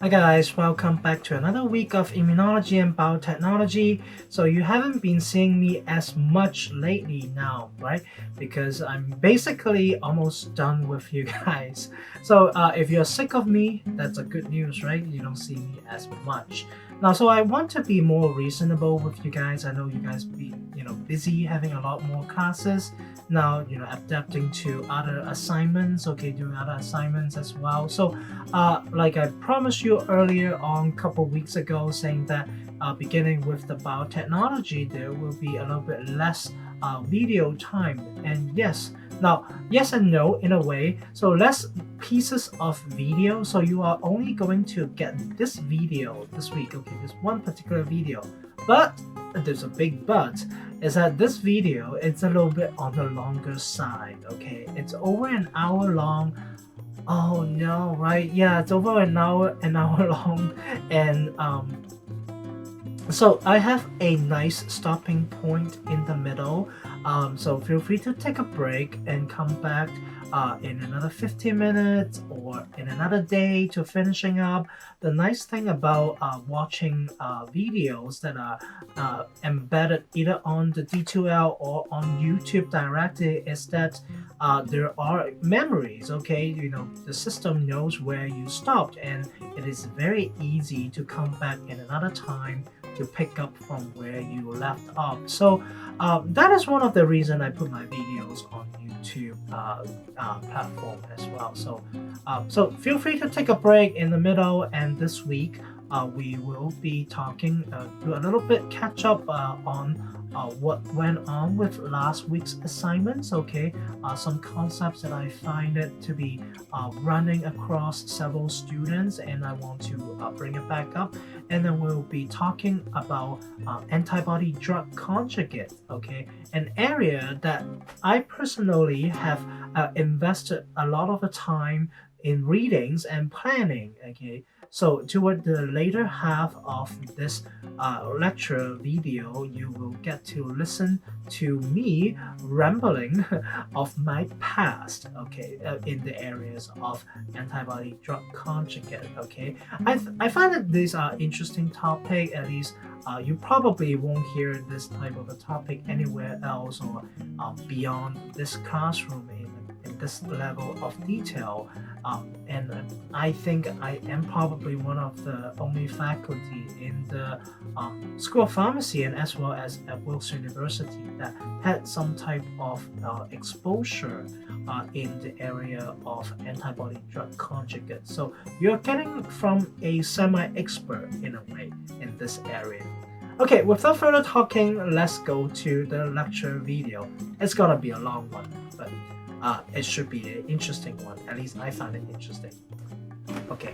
Hi guys, welcome back to another week of immunology and biotechnology. So you haven't been seeing me as much lately now, right? Because I'm basically almost done with you guys. So if you're sick of me, that's a good news, right? You don't see me as much. Now, so I want to be more reasonable with you guys. I know you guys be, busy having a lot more classes now, adapting to other assignments, okay, doing other assignments as well. So like I promised you earlier on a couple weeks ago, saying that beginning with the biotechnology, there will be a little bit less video time. And yes and no in a way. So less pieces of video. So you are only going to get this video this week, okay, this one particular video. But there's a big but, is that this video it's a little bit on the longer side, okay? It's over an hour long. Oh no, right? Yeah, it's over an hour long, and so I have a nice stopping point in the middle. So feel free to take a break and come back in another 15 minutes or in another day to finishing up. The nice thing about watching videos that are embedded either on the D2L or on YouTube directly is that there are memories, okay? The system knows where you stopped, and it is very easy to come back in another time to pick up from where you left off. So that is one of the reasons I put my videos on YouTube platform as well. So feel free to take a break in the middle. And this week we will be talking, do a little bit catch up on what went on with last week's assignments. Okay, some concepts that I find it to be running across several students, and I want to bring it back up. And then we'll be talking about antibody drug conjugate, okay, an area that I personally have invested a lot of the time in readings and planning, okay. So toward the later half of this lecture video, you will get to listen to me rambling of my past, okay, in the areas of antibody drug conjugate, okay. I find that these are interesting topic. At least you probably won't hear this type of a topic anywhere else or beyond this classroom in this level of detail. And I think I am probably one of the only faculty in the School of Pharmacy and as well as at Wilkes University that had some type of exposure in the area of antibody drug conjugate. So you're getting from a semi-expert in a way in this area. Okay, without further talking, let's go to the lecture video. It's gonna be a long one, but it should be an interesting one. At least I find it interesting. Okay.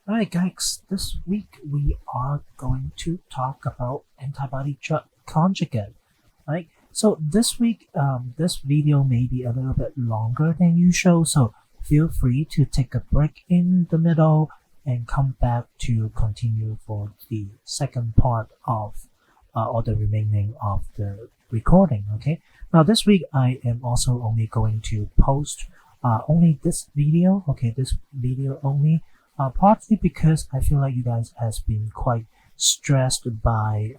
Alright guys, this week we are going to talk about antibody drug conjugate. Right? So this week, this video may be a little bit longer than usual, so feel free to take a break in the middle and come back to continue for the second part of or the remaining of the recording. Okay, now this week I am also only going to post only this video, okay, this video only, partly because I feel like you guys has been quite stressed by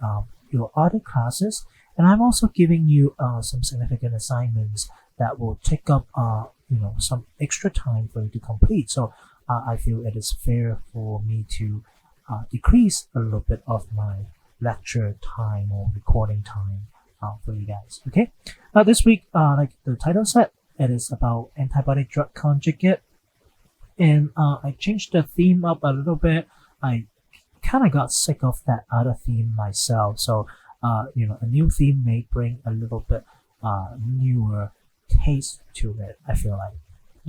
your other classes, and I'm also giving you some significant assignments that will take up some extra time for you to complete. So I feel it is fair for me to decrease a little bit of my lecture time or recording time for you guys. Okay, this week, like the title said, it is about antibody drug conjugate, and I changed the theme up a little bit. I kind of got sick of that other theme myself, so a new theme may bring a little bit newer taste to it, I feel like.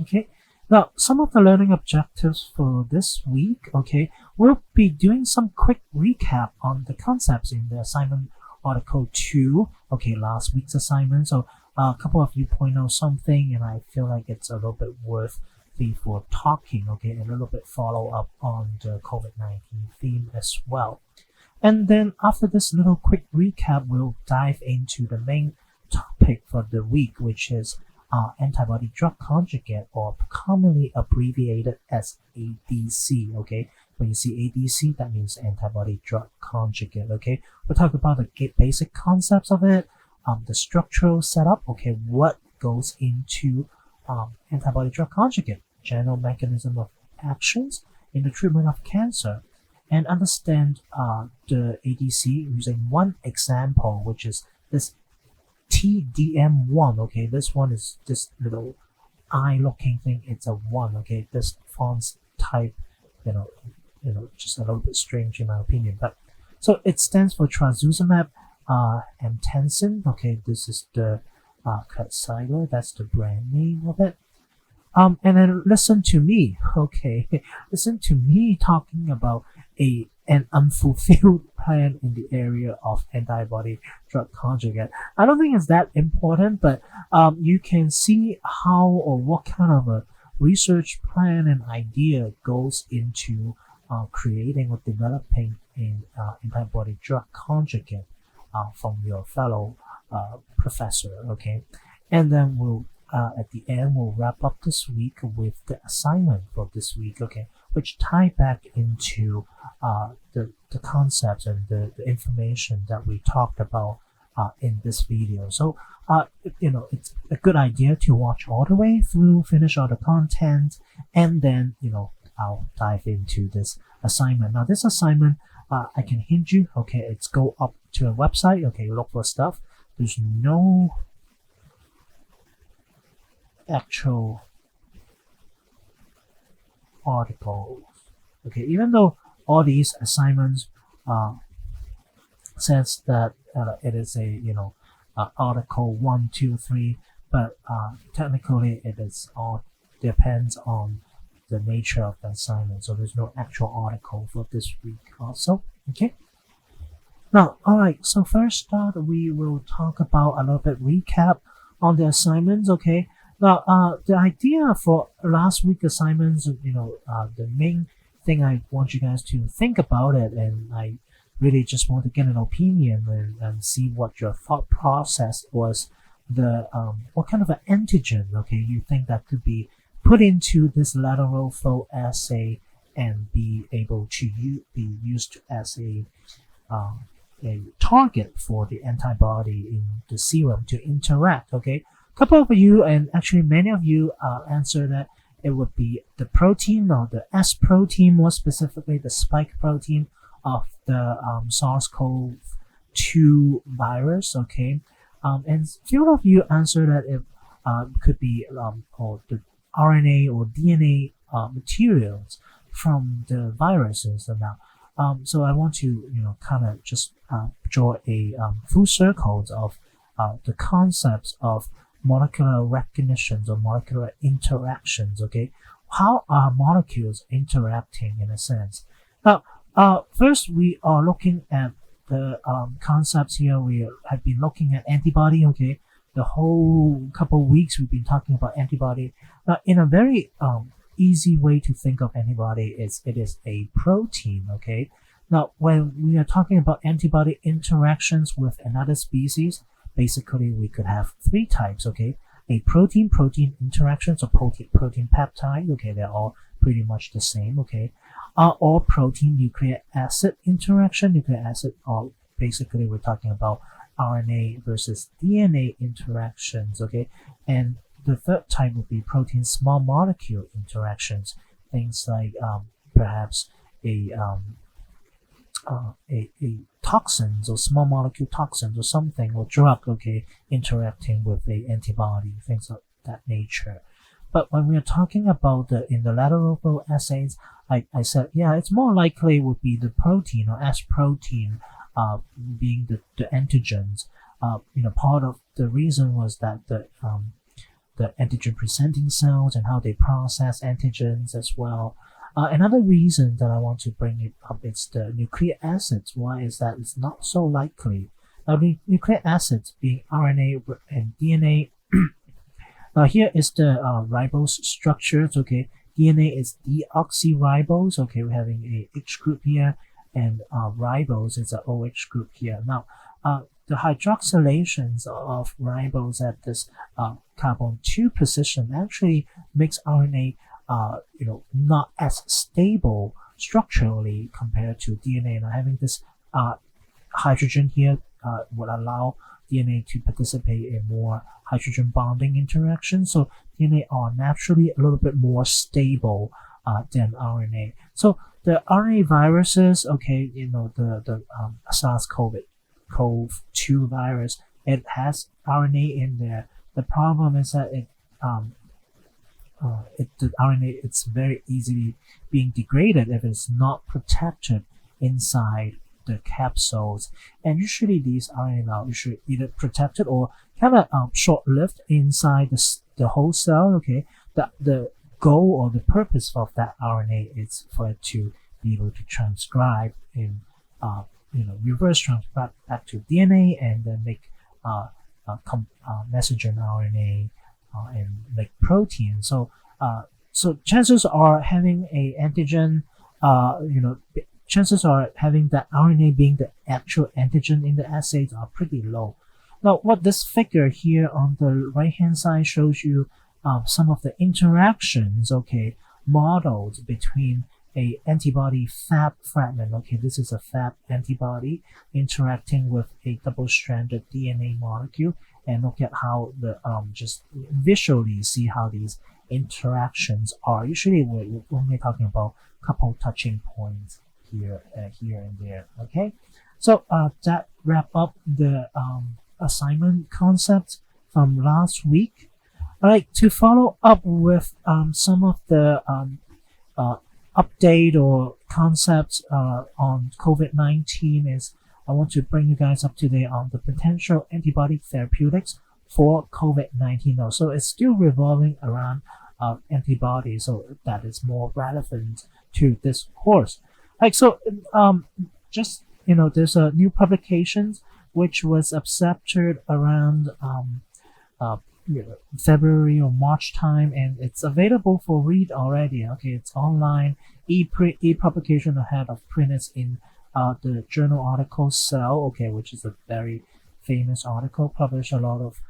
Okay, now some of the learning objectives for this week, okay, we'll be doing some quick recap on the concepts in the assignment article 2, okay, last week's assignment. So a couple of you point out something, and I feel like it's a little bit worth for talking, okay, a little bit follow up on the COVID-19 theme as well. And then after this little quick recap, we'll dive into the main topic for the week, which is antibody drug conjugate, or commonly abbreviated as ADC. Okay, when you see ADC, that means antibody drug conjugate. Okay, we'll talk about the basic concepts of it, the structural setup. Okay, what goes into antibody drug conjugate, general mechanism of actions in the treatment of cancer, and understand the ADC using one example, which is this TDM1. Okay, this one is this little eye-looking thing. It's a 1. Okay, this font type, just a little bit strange in my opinion. But so it stands for trastuzumab emtansine. Okay, this is the Kadcyla. That's the brand name of it. And then listen to me, okay? Listen to me talking about an unfulfilled plan in the area of antibody drug conjugate. I don't think it's that important, but you can see how or what kind of a research plan and idea goes into creating or developing an antibody drug conjugate from your fellow professor, okay? And then we'll at the end, we'll wrap up this week with the assignment for this week, okay, which tie back into the concepts and the information that we talked about in this video. So, it's a good idea to watch all the way through, finish all the content, and then, I'll dive into this assignment. Now, this assignment, I can hint you, okay, it's go up to a website, okay, look for stuff. There's no actual articles, okay, even though all these assignments says that it is a article 1, 2, 3, but technically it is all depends on the nature of the assignment, so there's no actual article for this week also, okay. Now, alright, so first we will talk about a little bit recap on the assignments, okay. Now, the idea for last week's assignments, the main thing I want you guys to think about it, and I really just want to get an opinion and see what your thought process was. What kind of an antigen, okay, you think that could be put into this lateral flow assay and be able to be used as a target for the antibody in the serum to interact, okay. Couple of you, and actually many of you, answer that it would be the protein, or the S protein, more specifically the spike protein of the SARS-CoV-2 virus. Okay, and few of you answer that it could be or the RNA or DNA materials from the viruses. And now, so I want to kind of just draw a full circle of the concepts of molecular recognitions or molecular interactions, okay? How are molecules interacting in a sense? Now, first we are looking at the concepts here. We have been looking at antibody, okay? The whole couple of weeks we've been talking about antibody. Now, in a very easy way to think of antibody is it is a protein, okay? Now, when we are talking about antibody interactions with another species, basically we could have 3 types, okay? A protein-protein interactions, or protein peptide, okay? They're all pretty much the same, okay? Or protein nucleic acid interaction. Nucleic acid, or basically we're talking about RNA versus DNA interactions, okay? And the third type would be protein small molecule interactions. Things like perhaps a toxins or small molecule toxins or something, or drug, okay, interacting with a antibody, things of that nature. But when we are talking about in the lateral flow assays, I said, yeah, it's more likely would be the protein or S protein being the antigens. Part of the reason was that the antigen presenting cells and how they process antigens as well. Another reason that I want to bring it up is the nucleic acids. Why is that? It's not so likely. Now, the nucleic acids being RNA and DNA. Now, here is the ribose structures. Okay, DNA is deoxyribose. Okay, we're having a H group here, and ribose is a OH group here. Now, the hydroxylations of ribose at this carbon 2 position actually makes RNA not as stable structurally compared to DNA. Now having this hydrogen here would allow DNA to participate in more hydrogen bonding interactions. So DNA are naturally a little bit more stable than RNA. So the RNA viruses, okay, the SARS-CoV-2 virus, it has RNA in there. The problem is that the RNA, it's very easily being degraded if it's not protected inside the capsules. And usually these RNA are usually either protected or kind of short-lived inside the whole cell. Okay, the goal or the purpose of that RNA is for it to be able to transcribe in reverse transcribe back to DNA and then make messenger RNA and make protein. So chances are having a antigen, chances are having that RNA being the actual antigen in the assays are pretty low. Now, what this figure here on the right-hand side shows you some of the interactions, okay, modeled between a antibody Fab fragment. Okay, this is a Fab antibody interacting with a double-stranded DNA molecule, and look at how the just visually see how these interactions are. Usually we're only talking about a couple touching points here and there. Okay, so that wrap up the assignment concepts from last week. All right, to follow up with some of the update or concepts on COVID-19 is I want to bring you guys up to date on the potential antibody therapeutics for COVID-19 now. So it's still revolving around antibodies, so that is more relevant to this course. Like, so just there's a new publication which was accepted around February or March time, and it's available for read already. Okay, it's online e-publication ahead of printed in the journal article Cell, okay, which is a very famous article, published a lot of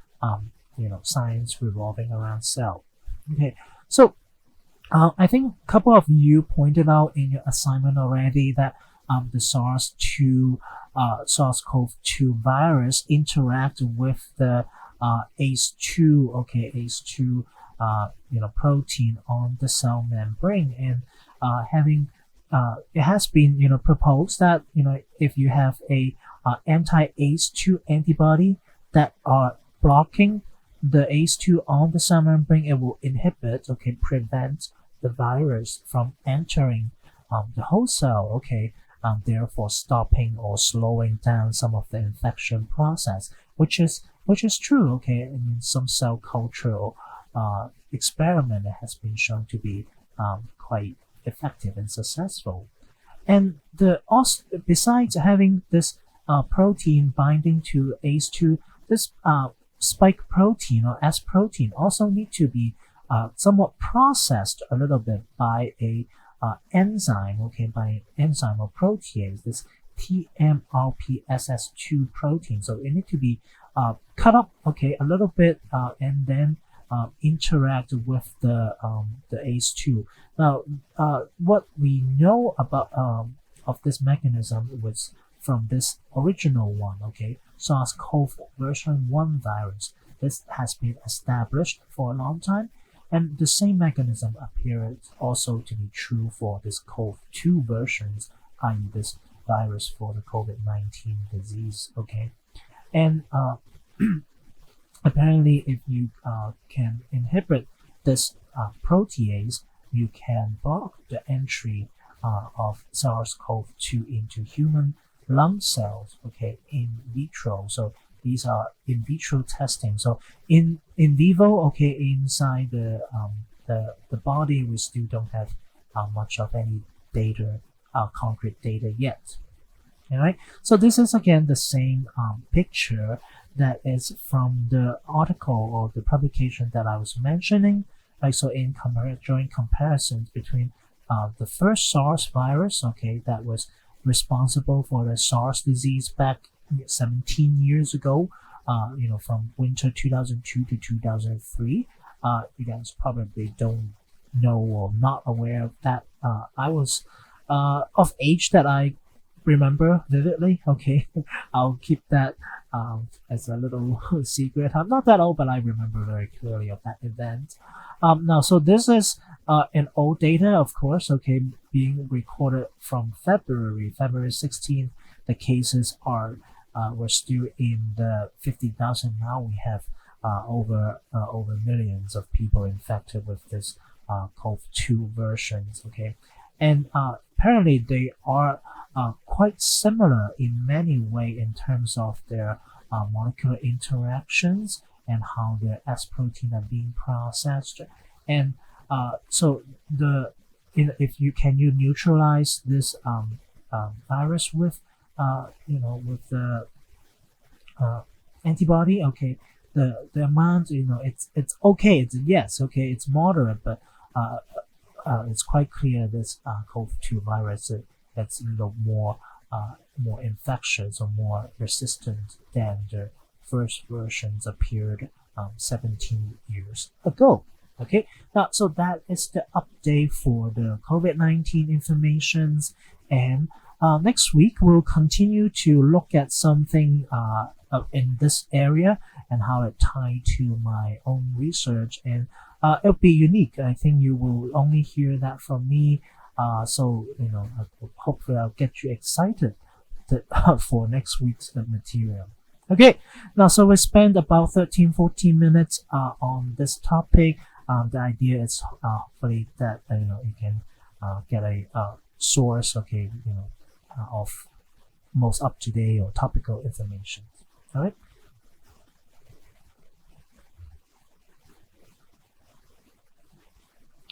science revolving around cell. Okay, so I think a couple of you pointed out in your assignment already that the SARS-CoV-2 virus interact with the ACE2, okay, ACE2 protein on the cell membrane, and having it has been proposed that if you have a anti-ACE2 antibody that are blocking the ACE2 on the cell membrane, it will inhibit, okay, prevent the virus from entering the whole cell, okay, therefore stopping or slowing down some of the infection process, which is true, okay. In some cell culture experiment, it has been shown to be quite effective and successful. And besides having this protein binding to ACE2, this spike protein or S protein also need to be somewhat processed a little bit by a enzyme, okay, by an enzyme or protease, this TMRPSS2 protein. So it need to be cut up, okay, a little bit, and then interact with the ACE2. Now, what we know about of this mechanism was from this original one, okay, SARS-CoV version 1 virus. This has been established for a long time, and the same mechanism appears also to be true for this CoV-2 versions, i.e. this virus for the COVID-19 disease, okay. And apparently, if you can inhibit this protease, you can block the entry of SARS-CoV-2 into human lung cells, okay, in vitro. So these are in vitro testing. So in vivo, okay, inside the body, we still don't have much of any data, concrete data yet. All right. So this is again the same picture that is from the article or the publication that I was mentioning. Right. So in joint comparisons between the first SARS virus, okay, that was responsible for the SARS disease back 17 years ago, from winter 2002 to 2003. You guys probably don't know or not aware of that. I was of age that I remember vividly. Okay, I'll keep that as a little secret. I'm not that old, but I remember very clearly of that event. Now, so this is an old data, of course. Okay, being recorded from February 16th. The cases are we're still in the 50,000. Now we have over millions of people infected with this CoV-2 versions. Okay, and apparently they are quite similar in many ways in terms of their molecular interactions and how their S protein are being processed. And so if you neutralize this virus with with the antibody. Okay, the amount, it's okay. It's yes, okay. It's moderate, but it's quite clear this CoV-2 virus that's more infectious or more resistant than the first versions appeared 17 years ago. Okay, now so that is the update for the COVID-19 informations, and next week we'll continue to look at something in this area and how it tied to my own research, and it'll be unique. I think you will only hear that from me. So hopefully I'll get you excited for next week's material. Okay, now so we spent about 13-14 minutes on this topic. The idea is hopefully that you can get a source, okay, of most up-to-date or topical information. All right.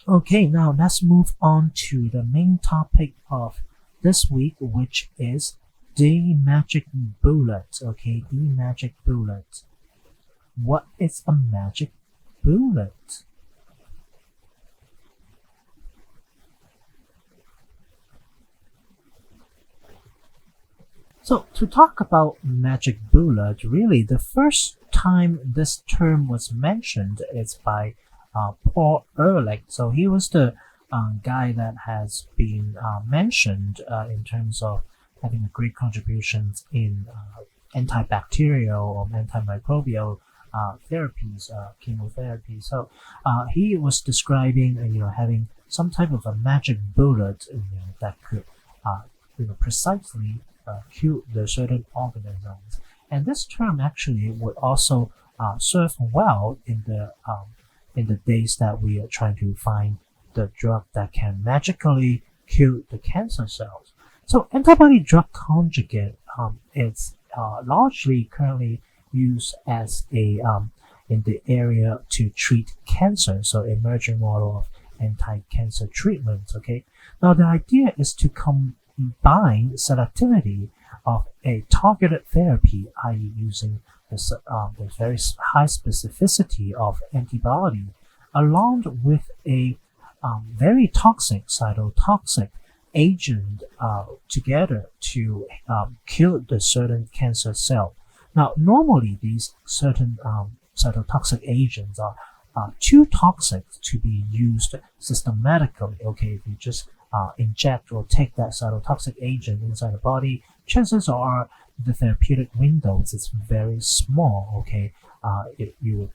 Okay, now let's move on to the main topic of this week, which is the magic bullet. Okay, the magic bullet. What is a magic bullet? So to talk about magic bullet, really the first time this term was mentioned is by Paul Ehrlich. So he was the guy that has been mentioned in terms of having great contributions in antibacterial or antimicrobial therapies, chemotherapy. So he was describing having some type of a magic bullet that could precisely kill the certain organisms, and this term actually would also serve well in the days that we are trying to find the drug that can magically kill the cancer cells. So antibody drug conjugate is largely currently used as a in the area to treat cancer. So emerging model of anti-cancer treatment. Okay, now the idea is to combine selectivity of a targeted therapy, i.e. using the very high specificity of antibody, along with a very toxic cytotoxic agent together to kill the certain cancer cell. Now, normally these certain cytotoxic agents are too toxic to be used systematically. Okay, if you just inject or take that cytotoxic agent inside the body, chances are the therapeutic windows is very small. Okay, you will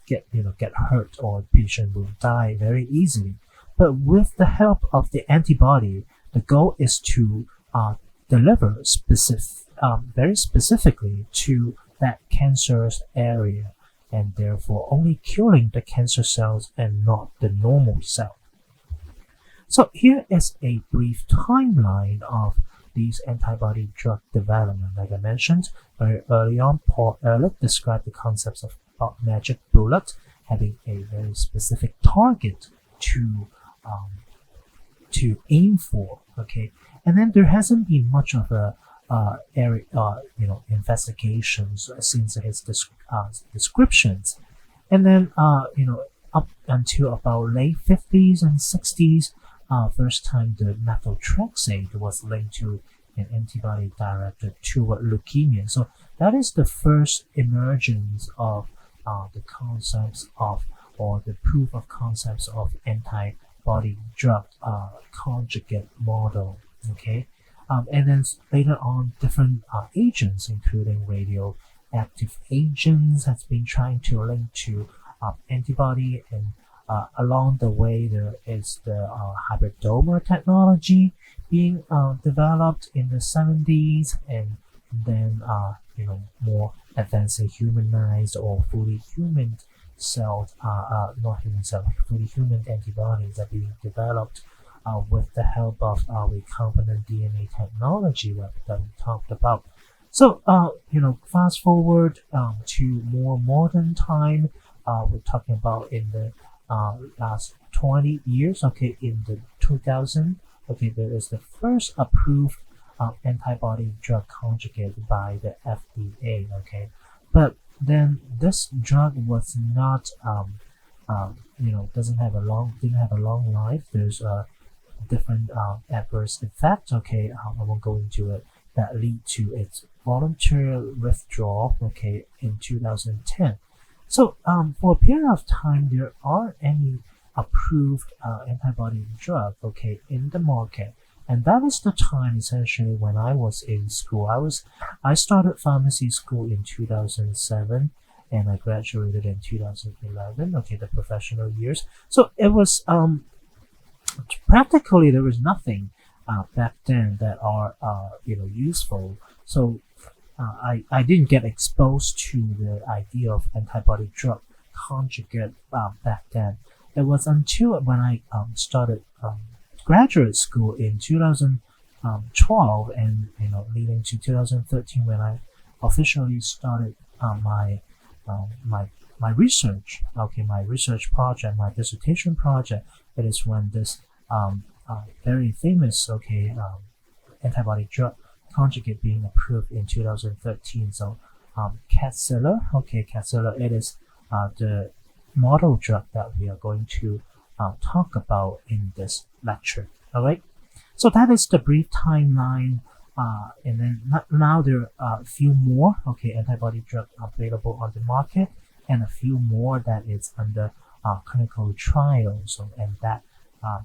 get hurt, or the patient will die very easily. But with the help of the antibody, the goal is to deliver very specifically to that cancerous area, and therefore only killing the cancer cells and not the normal cell. So here is a brief timeline of these antibody drug development. Like I mentioned very early on, Paul Ehrlich described the concepts of magic bullet having a very specific target to aim for. Okay, and then there hasn't been much of a investigations since his descriptions, and then up until about late 50s and 60s. First time the methotrexate was linked to an antibody directed toward leukemia. So that is the first emergence of the concepts of, or the proof of concepts of antibody drug conjugate model. Okay, and then later on, different agents, including radioactive agents, has been trying to link to antibody, and along the way there is the hybridoma technology being developed in the 70s, and then more advanced humanized or fully human cells, not human cells, fully human antibodies are being developed with the help of recombinant DNA technology that we talked about. So, fast forward to more modern time, we're talking about in the last 20 years, okay, in the 2000, okay, there is the first approved antibody drug conjugate by the FDA, okay, but then this drug was not, didn't have a long life. There's different adverse effects, okay, I won't go into it, that lead to its voluntary withdrawal, okay, in 2010. So for a period of time, there aren't any approved antibody drug, okay, in the market. And that is the time essentially when I was in school. I started pharmacy school in 2007, and I graduated in 2011, okay, the professional years. So it was practically there was nothing back then that are useful. So I didn't get exposed to the idea of antibody drug conjugate back then. It was until when I started graduate school in 2012, and leading to 2013 when I officially started my research. Okay, my research project, my dissertation project. It is when this very famous antibody drug conjugate being approved in 2013. So Kadcyla, it is the model drug that we are going to talk about in this lecture. All right, so that is the brief timeline, and then now there are a few more antibody drug available on the market, and a few more that is under clinical trials. So, and that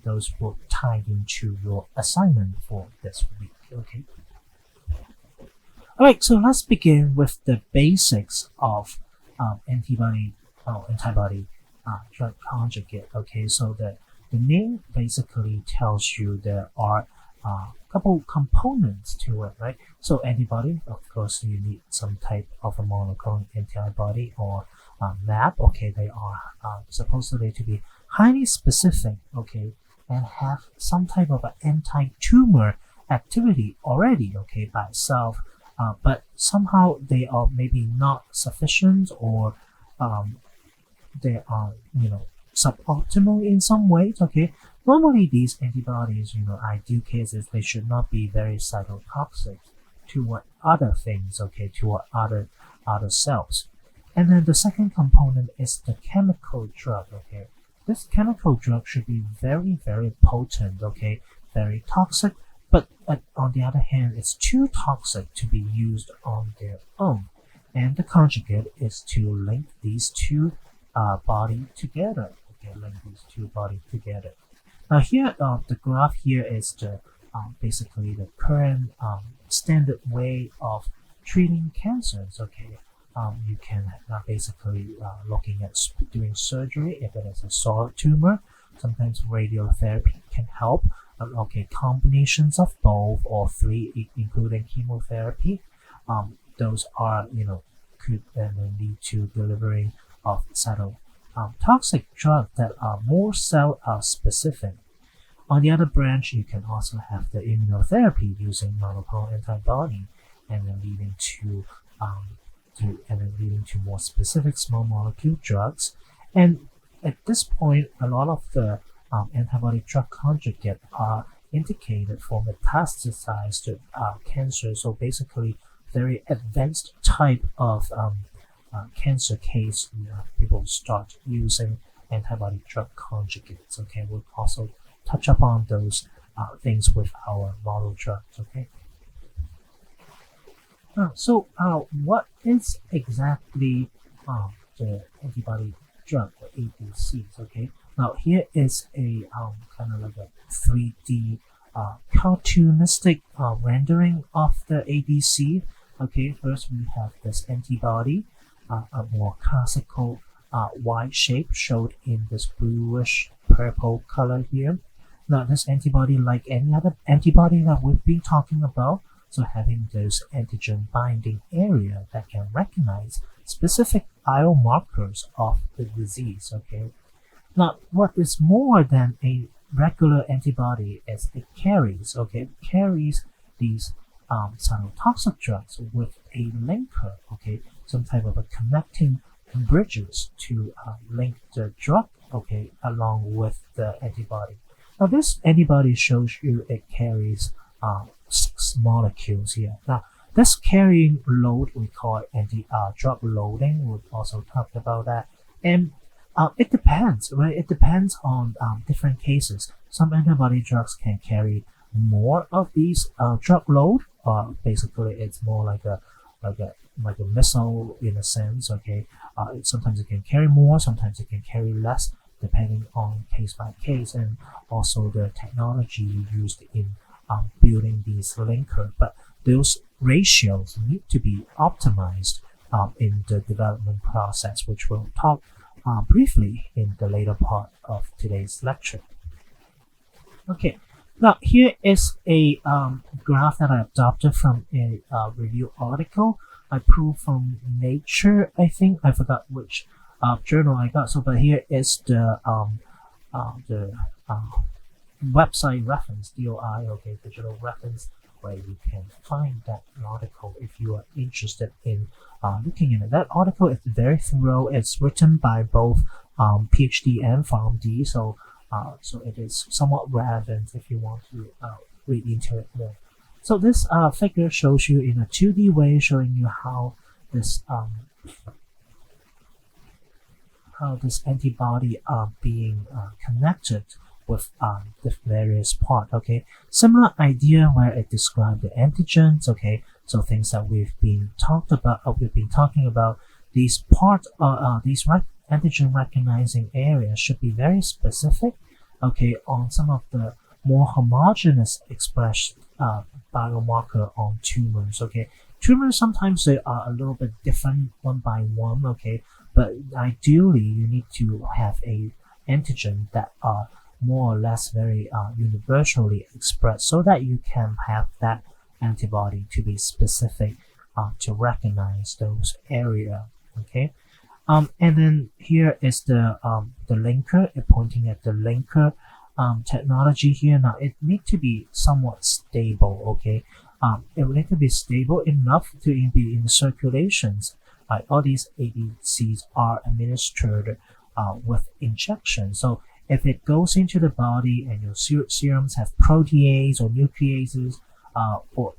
those will tie into your assignment for this week. Okay. All right, so let's begin with the basics of antibody drug conjugate. Okay, so the name basically tells you there are a couple components to it, right? So antibody, of course, you need some type of a monoclonal antibody or mAb. Okay, they are supposedly to be highly specific, okay, and have some type of an anti-tumor activity already, okay, by itself. But somehow they are maybe not sufficient, or they are suboptimal in some ways. Okay, normally these antibodies, ideal cases, they should not be very cytotoxic toward other things, okay, toward other cells. And then the second component is the chemical drug. Okay, this chemical drug should be very, very potent, okay, very toxic. But on the other hand, it's too toxic to be used on their own. And the conjugate is to link these two bodies together. Okay, link these two bodies together. Now here, the graph here is the basically the current standard way of treating cancers. Okay, you can basically looking at doing surgery if it is a solid tumor. Sometimes radiotherapy can help. Okay, combinations of both or three, including chemotherapy. Those are could lead to delivering of cytotoxic drugs that are more cell specific. On the other branch, you can also have the immunotherapy using monoclonal antibody, and then leading to more specific small molecule drugs. And at this point, a lot of the antibody drug conjugate are indicated for metastasized cancer. So basically, very advanced type of cancer case, people start using antibody drug conjugates. Okay, we'll also touch upon those things with our model drugs. Okay. What is exactly the antibody drug or ADCs? Okay, now here is a kind of like a 3D cartoonistic rendering of the ADC. Okay, first we have this antibody, a more classical Y shape showed in this bluish purple color here. Now this antibody, like any other antibody that we've been talking about, so having those antigen binding area that can recognize specific biomarkers of the disease. Okay. Now, what is more than a regular antibody is it carries, okay, it carries these cytotoxic drugs with a linker, okay, some type of a connecting bridges to link the drug, okay, along with the antibody. Now, this antibody shows you it carries 6 molecules here. Now, this carrying load we call drug loading. We've also talked about that, and it depends, right? It depends on different cases. Some antibody drugs can carry more of these drug load. Basically, it's more like a missile in a sense. Okay, sometimes it can carry more, sometimes it can carry less, depending on case by case, and also the technology used in building these linker. But those ratios need to be optimized in the development process, which we'll talk briefly in the later part of today's lecture. Okay, now here is a graph that I adopted from a review article I pulled from Nature. I think I forgot which journal I got. So, but here is the website reference, DOI, okay, digital reference, where you can find that article if you are interested in looking at it. That article is very thorough. It's written by both PhD and PharmD, so it is somewhat relevant if you want to read into it more. So this figure shows you in a 2D way, showing you how this antibody are being connected with the various part. Okay, similar idea where it described the antigens. Okay, so things that we've been talking about. These antigen recognizing areas should be very specific. Okay, on some of the more homogeneous expressed biomarker on tumors. Okay, tumors sometimes they are a little bit different one by one. Okay, but ideally you need to have a antigen that are more or less very universally expressed, so that you can have that antibody to be specific to recognize those area. Okay, and then here is the linker, pointing at the linker technology here. Now it need to be somewhat stable. Okay, it will need to be stable enough to be in the circulations. All these ADCs are administered with injection, so if it goes into the body and your serums have protease or nucleases or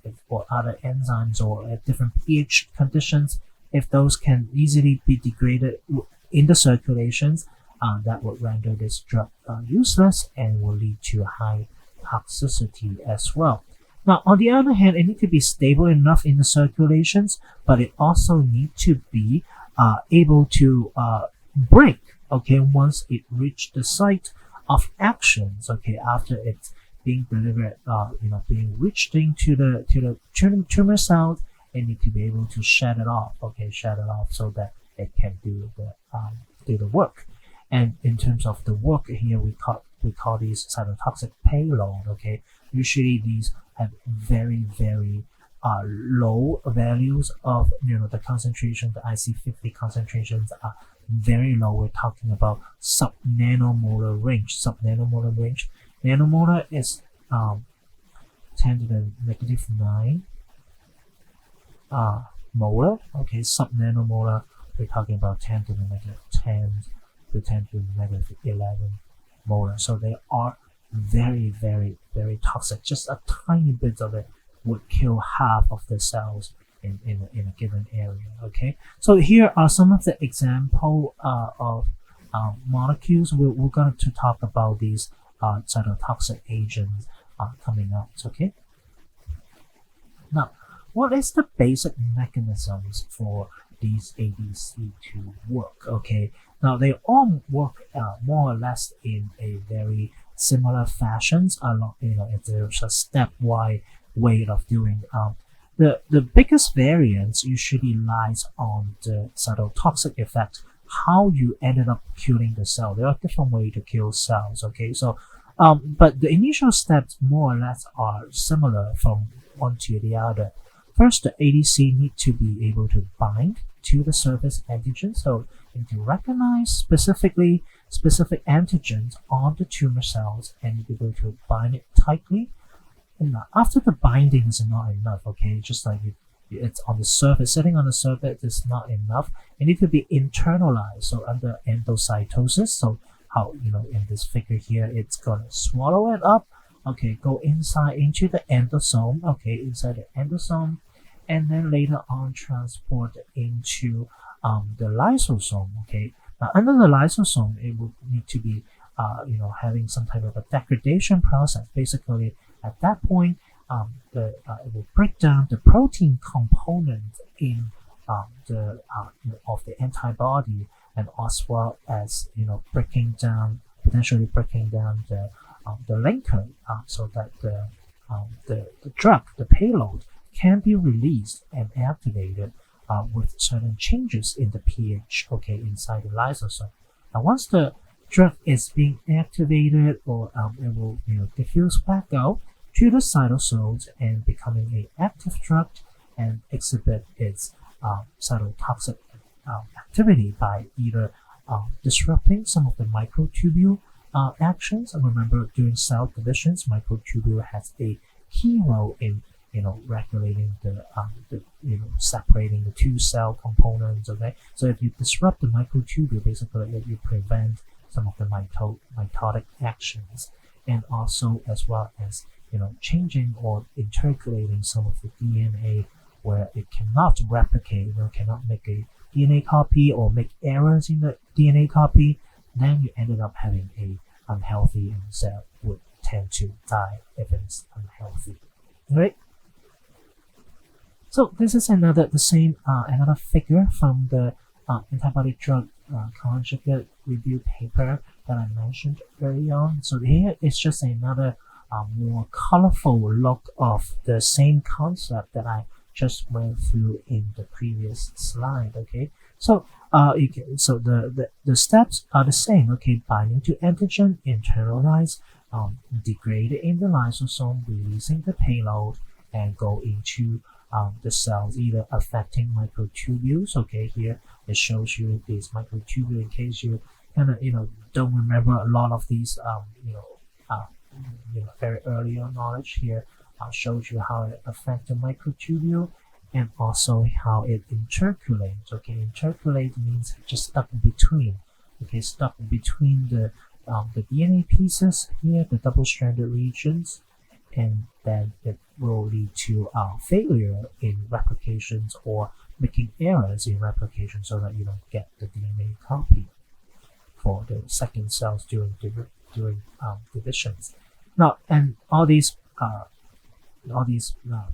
other enzymes or at different pH conditions, if those can easily be degraded in the circulations, that would render this drug useless and will lead to high toxicity as well. Now, on the other hand, it needs to be stable enough in the circulations, but it also needs to be able to break, okay, once it reached the site of actions, okay, after it's being delivered, being reached into the tumor cells, it needs to be able to shed it off, okay, so that it can do the work. And in terms of the work here, we call these cytotoxic payload, okay. Usually these have very, very low values of the concentration. The IC50 concentrations are very low. We're talking about sub-nanomolar range. Nanomolar is 10 to the negative 9 molar. Okay, sub-nanomolar, we're talking about 10 to the negative 10 to 10 to the negative 11 molar. So they are very, very, very toxic. Just a tiny bit of it would kill half of the cells in a given area. Okay, so here are some of the example of molecules. We're going to talk about these cytotoxic agents coming up. Okay, now what is the basic mechanisms for these ADC to work? Okay, now they all work more or less in a very similar fashions. There's a stepwise way of doing. The biggest variance usually lies on the cytotoxic effect, how you ended up killing the cell. There are different ways to kill cells. Okay, so but the initial steps more or less are similar from one to the other. First, the ADC need to be able to bind to the surface antigen, so you need to recognize specific antigens on the tumor cells and be able to bind it tightly. And after the binding is not enough, okay, just like it's on the surface, sitting on the surface is not enough. It needs to be internalized, so under endocytosis. So how, in this figure here, it's gonna swallow it up, okay, go inside into the endosome, okay, inside the endosome, and then later on transport it into the lysosome, okay. Now under the lysosome, it will need to be having some type of a degradation process. Basically, at that point, it will break down the protein component in of the antibody, and as well as potentially breaking down the linker, so that the drug, the payload, can be released and activated with certain changes in the pH, okay, inside the lysosome. Now, once the drug is being activated, or it will diffuse back out to the cytosols and becoming an active drug and exhibit its cytotoxic activity by either disrupting some of the microtubule actions. And remember, during cell divisions, microtubule has a key role in regulating the separating the two cell components. Okay, so if you disrupt the microtubule, basically you prevent some of the mitotic actions, and also as well as changing or intercalating some of the DNA where it cannot replicate, cannot make a DNA copy or make errors in the DNA copy. Then you ended up having a unhealthy, and cell would tend to die if it's unhealthy. Right? So this is another figure from the antibody drug conjugate review paper that I mentioned early on. So here is just another more colorful look of the same concept that I just went through in the previous slide. Okay, so the steps are the same. Okay, binding to antigen, internalize, degrade in the lysosome, releasing the payload, and go into the cells, either affecting microtubules. Okay, here it shows you these microtubules in case you don't remember a lot of these very early on knowledge. Here shows you how it affects the microtubule, and also how it intercalates. Okay, intercalate means just stuck between. Okay, stuck between the DNA pieces here, the double-stranded regions, and then it will lead to failure in replications or making errors in replication, so that you don't get the DNA copy for the second cells during divisions. Now, and all these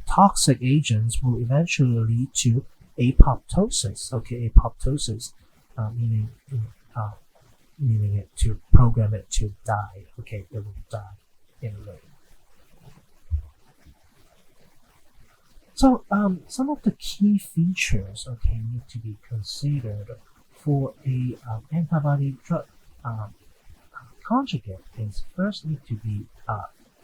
toxic agents will eventually lead to apoptosis. Okay, apoptosis meaning it to program it to die. Okay, it will die in a way. So some of the key features, okay, need to be considered for a antibody drug conjugate is first need to be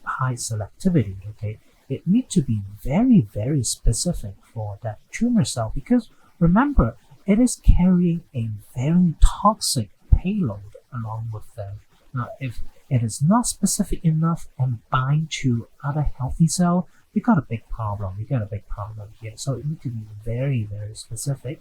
high selectivity. Okay, it need to be very, very specific for that tumor cell, because remember, it is carrying a very toxic payload along with them. Now, if it is not specific enough and bind to other healthy cell, you got a big problem. Here. So it needs to be very, very specific.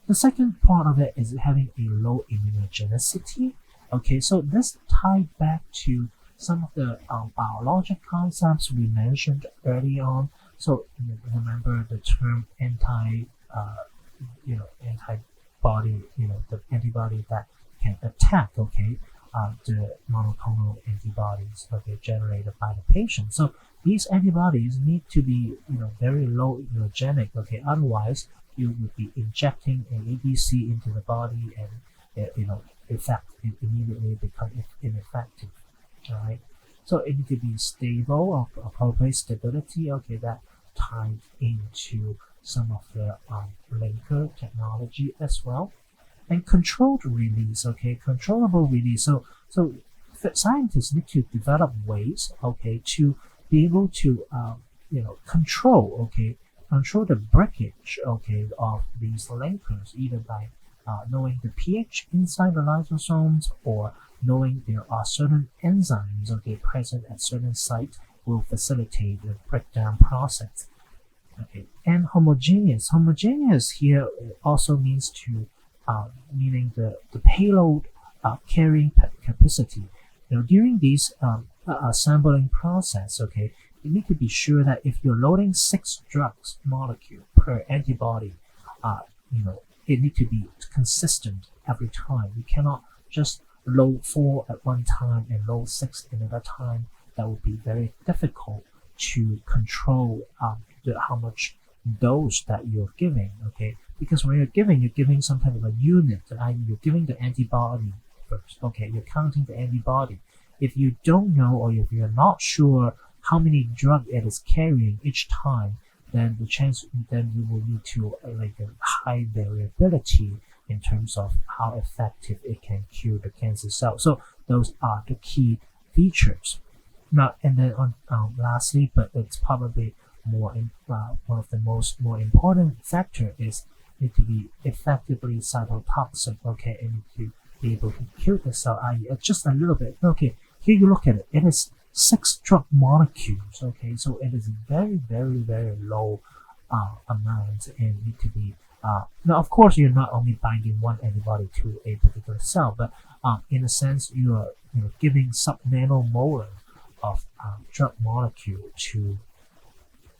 The second part of it is having a low immunogenicity. Okay, so this tied back to some of the biologic concepts we mentioned early on. So remember the term antibody, the antibody that can attack. Okay, the monoclonal antibodies, okay, generated by the patient. So these antibodies need to be, very low immunogenic, okay. Otherwise, you would be injecting an ADC into the body, and it immediately become ineffective. All right. So it needs to be stable, or appropriate stability, okay, that tied into some of the linker technology as well. And controlled release, okay, controllable release. So scientists need to develop ways, okay, to be able to control the breakage, okay, of these linkers, either by knowing the pH inside the lysosomes, or knowing there are certain enzymes, okay, present at certain sites will facilitate the breakdown process. Okay, and homogeneous. Homogeneous here also means meaning the payload carrying capacity. During this assembling process, okay, you need to be sure that if you're loading 6 drugs molecule per antibody, it need to be consistent every time. You cannot just load 4 at one time and load 6 another time. That would be very difficult to control how much dose that you're giving, okay? Because when you're giving some type of a unit, you're giving the antibody first, okay? You're counting the antibody. If you don't know, or if you're not sure how many drug it is carrying each time, then you will need to like a high variability in terms of how effective it can kill the cancer cell. So those are the key features. Now, and then lastly, but it's probably one of the more important factor is need to be effectively cytotoxic, okay, and need to be able to kill the cell, i.e. just a little bit. Okay, here you look at it. It is 6 drug molecules, okay, so it is very, very, very low amount, and need to be now, of course, you're not only binding one antibody to a particular cell, but in a sense, you are giving sub-nanomolar of drug molecule to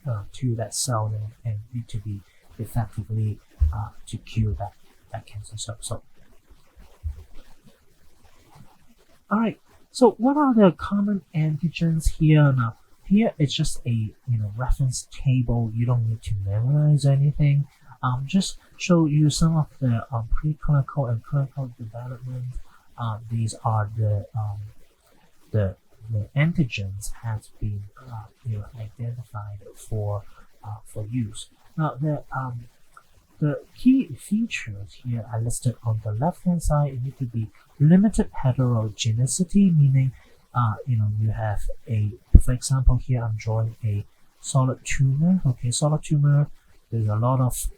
that cell, and need to be effectively to kill that cancer cell. So, all right. So, what are the common antigens here? Now, here it's just a reference table. You don't need to memorize anything. Just show you some of the preclinical and clinical development. These are the antigens has been identified for use. Now the key features here are listed on the left hand side. It needs to be limited heterogeneity, meaning you have for example, here I'm drawing a solid tumor. Okay, solid tumor. There's a lot of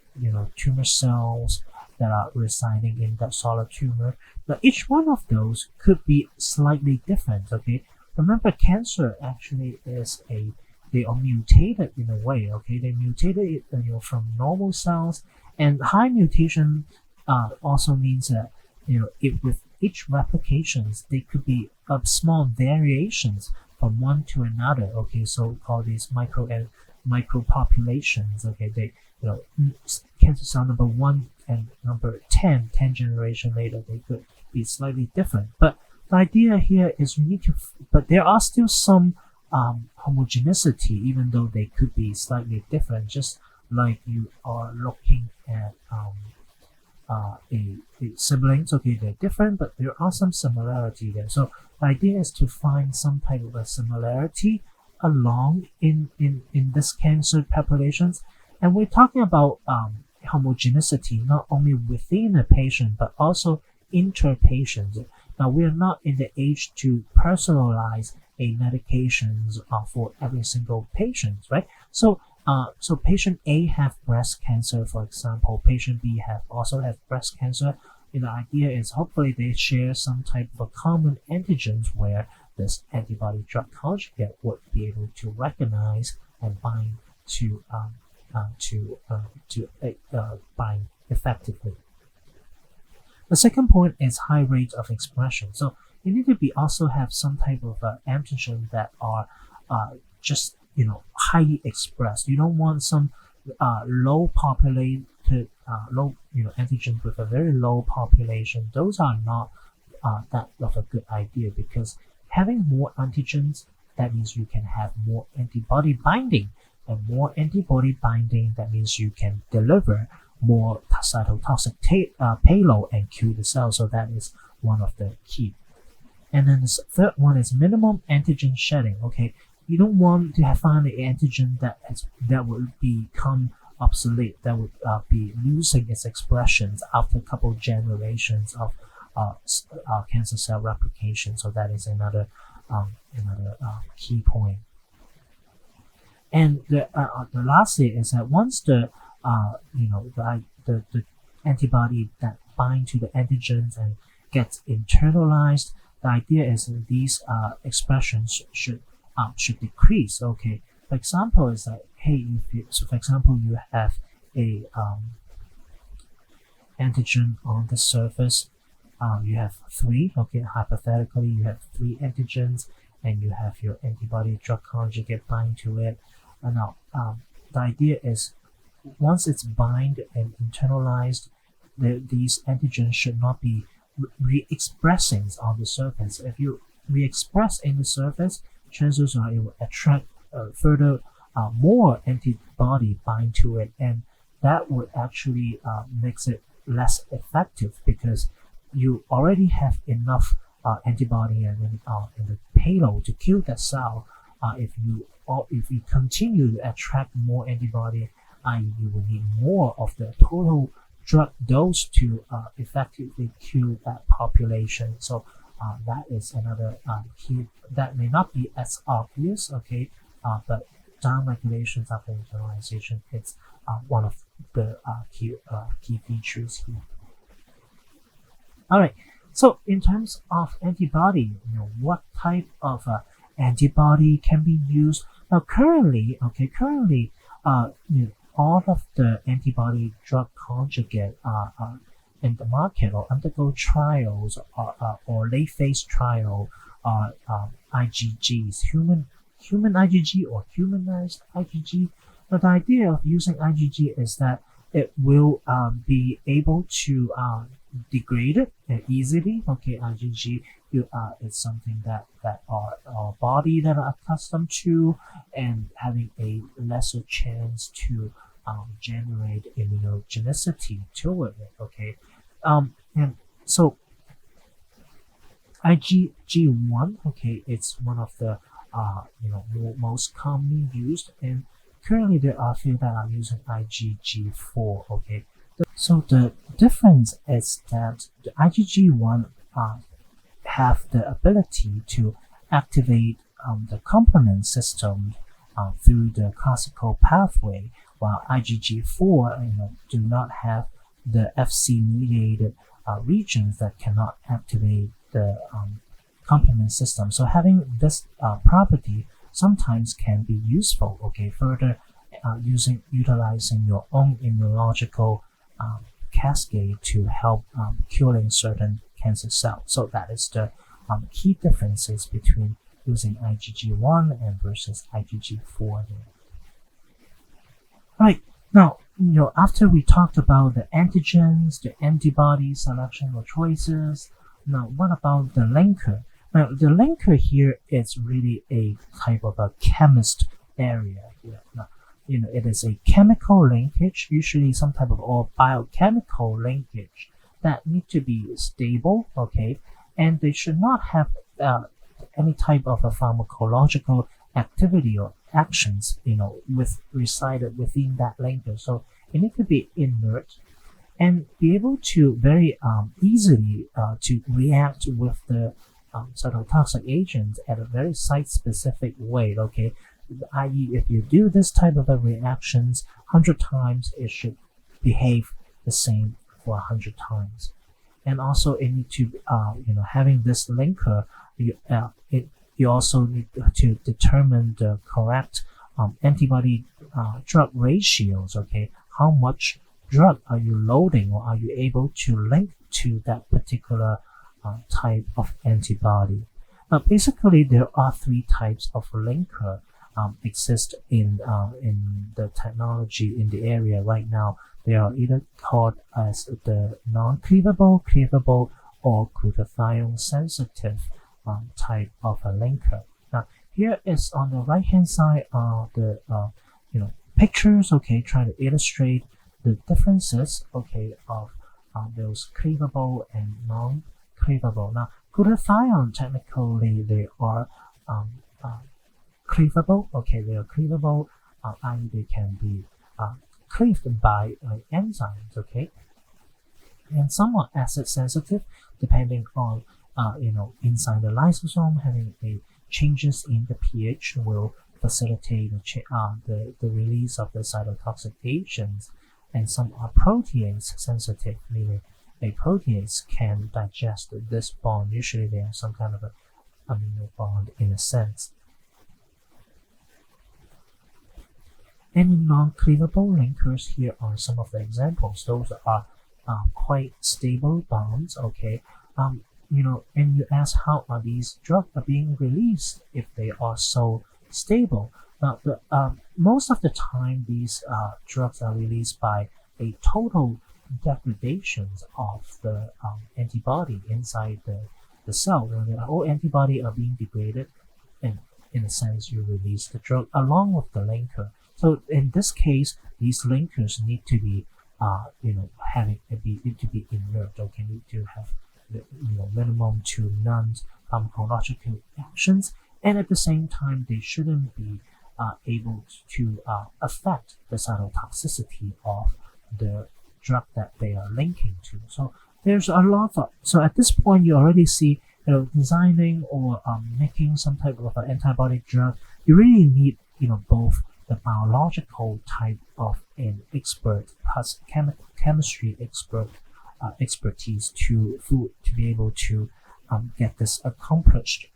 tumor cells that are residing in that solid tumor. But each one of those could be slightly different. Okay, remember, cancer actually is they are mutated in a way. Okay, they mutated it from normal cells, and high mutation also means that with each replications, they could be small variations from one to another. Okay, so called these micro populations. Okay, they cancer cell number 1 and number 10 generation later, they could be slightly different. But the idea here is but there are still some homogeneity, even though they could be slightly different, just like you are looking at a siblings. Okay, they're different, but there are some similarity there. So the idea is to find some type of a similarity along in this cancer populations. And we're talking about homogeneity not only within a patient, but also inter-patients. Now, we are not in the age to personalize a medications for every single patient, right? So patient A have breast cancer, for example. Patient B also have breast cancer. The idea is hopefully they share some type of a common antigens where this antibody drug conjugate would be able to recognize and bind to bind effectively. The second point is high rate of expression. So you need to also have some type of antigen that are just highly expressed. You don't want some low populated low antigens with a very low population. Those are not that of a good idea, because having more antigens, that means you can have more antibody binding, and more antibody binding, that means you can deliver more cytotoxic payload and kill the cell. So that is one of the key. And then the third one is minimum antigen shedding. Okay, you don't want to find an antigen that will become obsolete, that would be losing its expressions after a couple generations of cancer cell replication. So that is another key point. And the lastly is that once the antibody that bind to the antigens and gets internalized, the idea is that these expressions should decrease. Okay, for example, is that hey, for example you have a antigen on the surface. You have three. Okay, hypothetically you have three antigens, and you have your antibody drug conjugate bind to it. And now the idea is once it's bind and internalized, these antigens should not be re-expressing on the surface. If you re-express in the surface, chances are it will attract further more antibody bind to it, and that would actually makes it less effective, because you already have enough antibody and the payload to kill the cell. If you continue to attract more antibody, you will need more of the total drug dose to effectively kill that population. So that is another key that may not be as obvious, okay, but down regulations after internalization, it's one of the key features here. All right. So in terms of antibody, what type of antibody can be used? Now, currently, all of the antibody drug conjugate are in the market or undergo trials or late phase trial are IgGs, human IgG or humanized IgG. But the idea of using IgG is that it will be able to degrade it easily. Okay, IgG is something that our body that are accustomed to, and having a lesser chance to generate immunogenicity toward it. Okay, and so IgG1, okay, it's one of the most commonly used, and currently there are a few that are using IgG4. Okay, so the difference is that the IgG1 have the ability to activate the complement system through the classical pathway, while IgG4 do not have the Fc-mediated regions that cannot activate the complement system. So having this property sometimes can be useful. Okay, further utilizing your own immunological cascade to help killing certain cancer cells. So that is the key differences between using IgG1 and versus IgG4 there. Right, now, after we talked about the antigens, the antibody selection or choices, now what about the linker? Now, the linker here is really a type of a chemist area here. Now, it is a chemical linkage, usually some type of or biochemical linkage that need to be stable, okay, and they should not have any type of a pharmacological activity or actions, resided within that linker. So it needs to be inert and be able to very easily to react with the cytotoxic agents at a very site-specific way. Okay, i.e., if you do this type of reactions 100 times, it should behave the same for 100 times. And also, it need to having this linker, you also need to determine the correct antibody drug ratios. Okay, how much drug are you loading, or are you able to link to that particular type of antibody? Now, basically, there are three types of linker exist in the technology in the area right now. They are either called as the non-cleavable, cleavable, or glutathione sensitive type of a linker. Now here is on the right hand side the pictures, okay, trying to illustrate the differences, okay, of those cleavable and non-cleavable. Now glutathione, technically they are cleavable, okay, they are cleavable, i.e. they can be cleaved by enzymes, okay, and somewhat acid sensitive depending on inside the lysosome having a changes in the pH will facilitate the release of the cytotoxic agents, and some are protease sensitive, meaning a protease can digest this bond. Usually they have some kind of a amino bond in a sense. Any non-cleavable linkers, here are some of the examples. Those are quite stable bonds, okay. And you ask how are these drugs being released if they are so stable. Now, most of the time these drugs are released by a total degradation of the antibody inside the cell. When the whole antibody are being degraded, and in a sense you release the drug along with the linker. So in this case, these linkers need to be need to be inert, okay, need to have the minimum to none pharmacological actions, and at the same time they shouldn't be able to affect the cytotoxicity of the drug that they are linking to. So there's a lot of, so at this point you already see, designing or making some type of an antibody drug, you really need both the biological type of an expert plus chemistry expertise to be able to get this accomplished.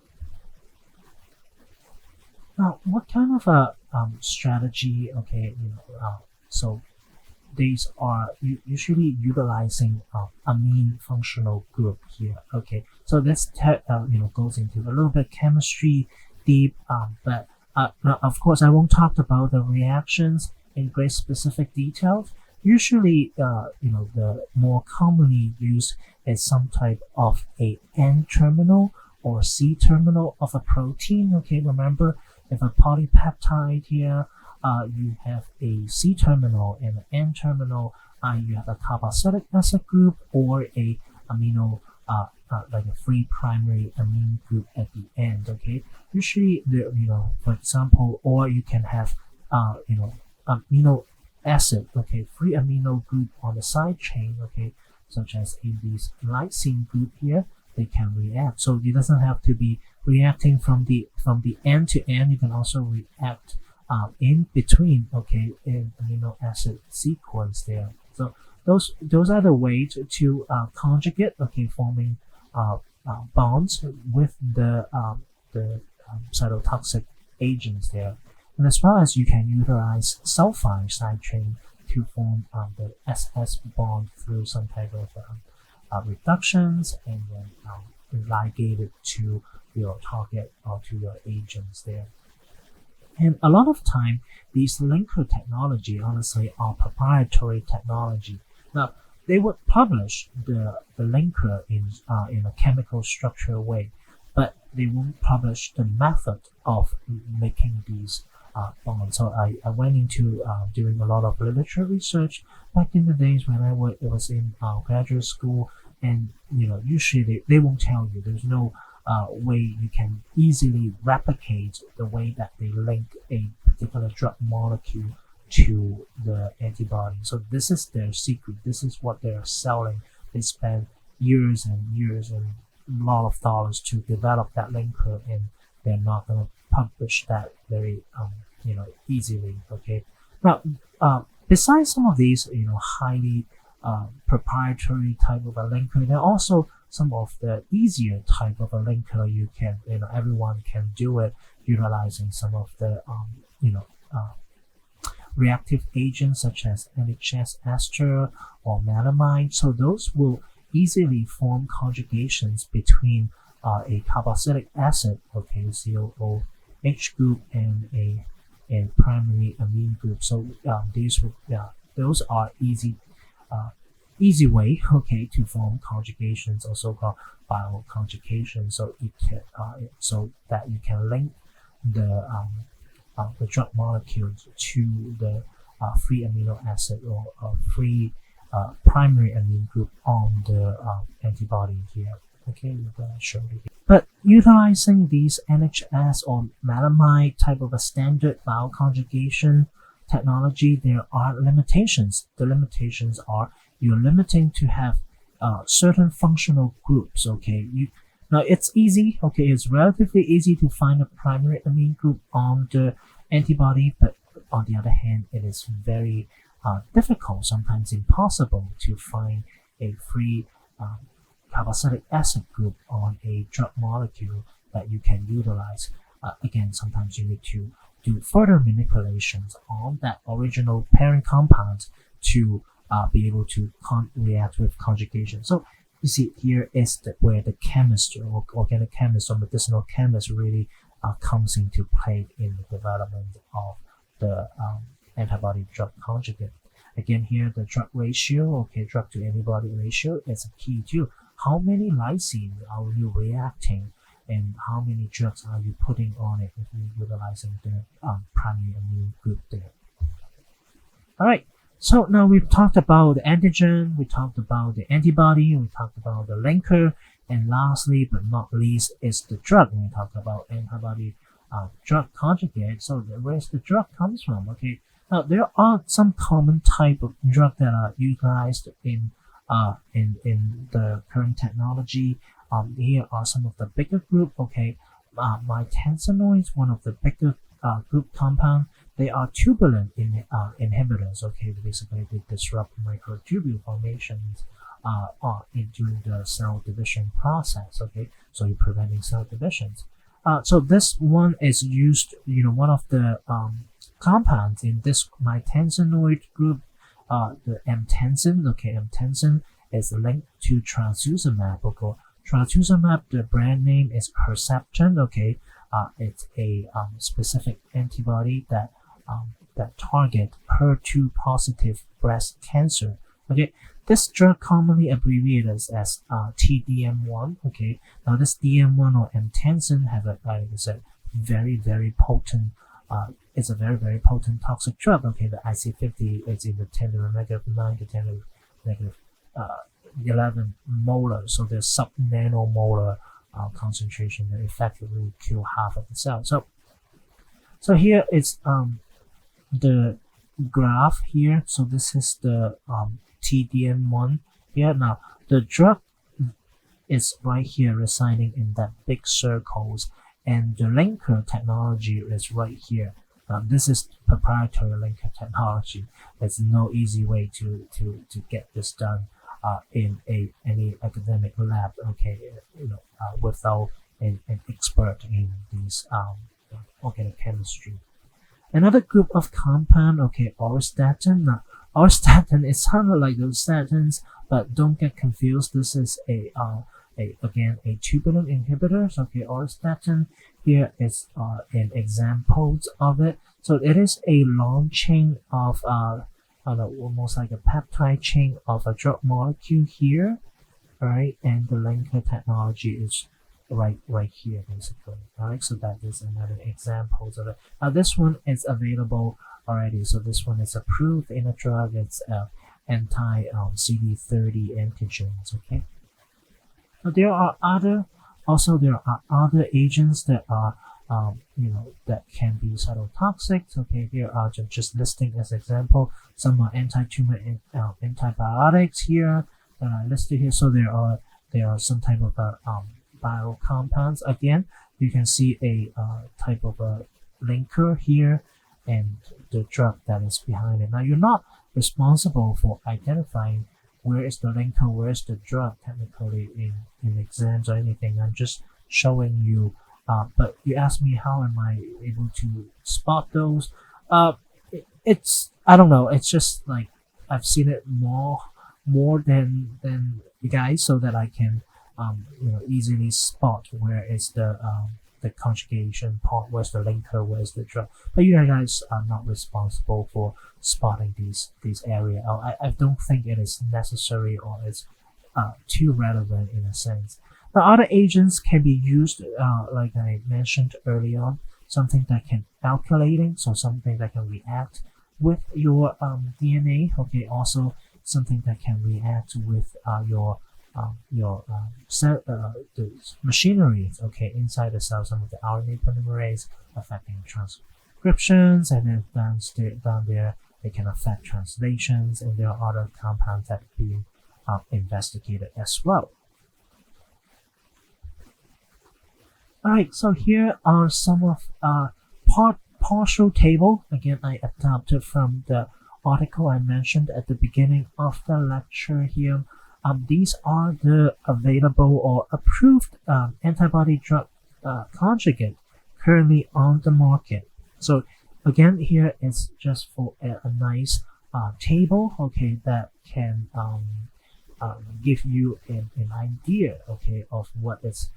Now, what kind of a strategy? Okay, so these are usually utilizing amine functional group here. Okay, so this goes into a little bit chemistry deep, but now, of course, I won't talk about the reactions in great specific details. Usually, the more commonly used is some type of a N-terminal or C-terminal of a protein. Okay, remember, if a polypeptide here, you have a C-terminal and an N-terminal, you have a carboxylic acid group or a amino like a free primary amine group at the end. Okay, usually for example, or you can have amino acid, okay, free amino group on the side chain, okay, such as in this lysine group here, they can react. So it doesn't have to be reacting from the end to end. You can also react in between, okay, in amino acid sequence there. So those are the ways to conjugate, okay, forming bonds with the cytotoxic agents there. And as well as you can utilize sulfide side chain to form the SS bond through some type of reductions, and then ligate it to your target or to your agents there. And a lot of time, these linker technology, honestly, are proprietary technology. Now, they would publish the linker in a chemical structure way, but they won't publish the method of making these bonds. So I went into doing a lot of literature research back in the days when I was in graduate school, and usually they won't tell you. There's no way you can easily replicate the way that they link a particular drug molecule to the antibody. So this is their secret. This is what they're selling. They spend years and years and a lot of dollars to develop that linker, and they're not going to publish that very easily. Okay. Now, besides some of these highly proprietary type of a linker, there are also some of the easier type of a linker. You can everyone can do it utilizing some of the reactive agents such as NHS ester or melamine. So those will easily form conjugations between a carboxylic acid, okay, COOH group, and a primary amine group. So those are easy easy way, okay, to form conjugations or so-called bioconjugation, so it can, so that you can link the drug molecules to the free amino acid or free primary amine group on the antibody here. Okay, we're going to show you. But utilizing these NHS or metaamide type of a standard bioconjugation technology, there are limitations. The limitations are you're limiting to have certain functional groups. Okay, now it's easy. Okay, it's relatively easy to find a primary amine group on the antibody, but on the other hand, it is very difficult, sometimes impossible, to find a free carboxylic acid group on a drug molecule that you can utilize. Again, sometimes you need to do further manipulations on that original parent compound to be able to react with conjugation. So you see, here is where the chemist or organic chemist or medicinal chemist really comes into play in the development of the antibody drug conjugate. Again, here the drug ratio, okay, drug to antibody ratio is a key too. How many lysines are you reacting, and how many drugs are you putting on it if you're utilizing the primary amine group there? All right. So now we've talked about the antigen, we talked about the antibody, we talked about the linker, and lastly but not least is the drug. We talked about antibody drug conjugate. So where's the drug comes from? Okay, now there are some common type of drug that are utilized in the current technology. Here are some of the bigger group. Okay, mitensinoids, one of the bigger group compound. They are tubulin inhibitors. Okay, basically they disrupt microtubule formations during the cell division process. Okay, so you're preventing cell divisions. So this one is used, one of the compounds in this mitensinoid group, the M-tensin. Okay, M-tensin is linked to trastuzumab. Okay, trastuzumab, the brand name is Herceptin. Okay, it's a specific antibody that target HER2 positive breast cancer. Okay, this drug commonly abbreviated as TDM1. Okay, now this DM1 or M-tensin have like I said, very potent. It's a very potent toxic drug. Okay, the IC50 is in the 10 to the negative 9 to 10 to the negative 11 molar. So there's sub-nanomolar concentration that effectively kill half of the cell. So here is the graph here. So this is the TDM1 here. Now the drug is right here residing in that big circles, and the linker technology is right here. This is proprietary linker technology. There's no easy way to get this done in any academic lab. Okay, without an expert in these organic chemistry. Another group of compound, okay, auristatin. Now, auristatin is sounded like those statins, but don't get confused. This is again a tubulin inhibitor. So, okay, auristatin here is an examples of it. So it is a long chain of almost like a peptide chain of a drug molecule here, right? And the linker technology is right here basically. All right, so that is another example of it. Now this one is available already. So this one is approved in a drug. It's anti CD30 antigens. Okay. Now there are other agents that are that can be cytotoxic. Okay, here are just listing as example. Some are anti-tumor antibiotics here that are listed here. So there are some type of biocompounds. Again, you can see a type of a linker here and the drug that is behind it. Now you're not responsible for identifying where is the linker, where is the drug technically in exams or anything. I'm just showing you. But you ask me how am I able to spot those? It's I don't know. It's just like I've seen it more than you guys, so that I can easily spot where is the the conjugation part, where's the linker, where's the drug. But you guys are not responsible for spotting these area. I don't think it is necessary or it's too relevant in a sense. The other agents can be used, like I mentioned earlier, something that can calculating, so something that can react with your DNA. Okay, also something that can react with your cell, the machinery. Okay, inside the cell, some of the RNA polymerase affecting transcriptions, and then down there they can affect translations, and there are other compounds that are being investigated as well. Alright, so here are some of partial table. Again, I adapted from the article I mentioned at the beginning of the lecture here. These are the available or approved antibody drug conjugate currently on the market. So again, here is just for a nice table, okay, that can give you an idea, okay, of what is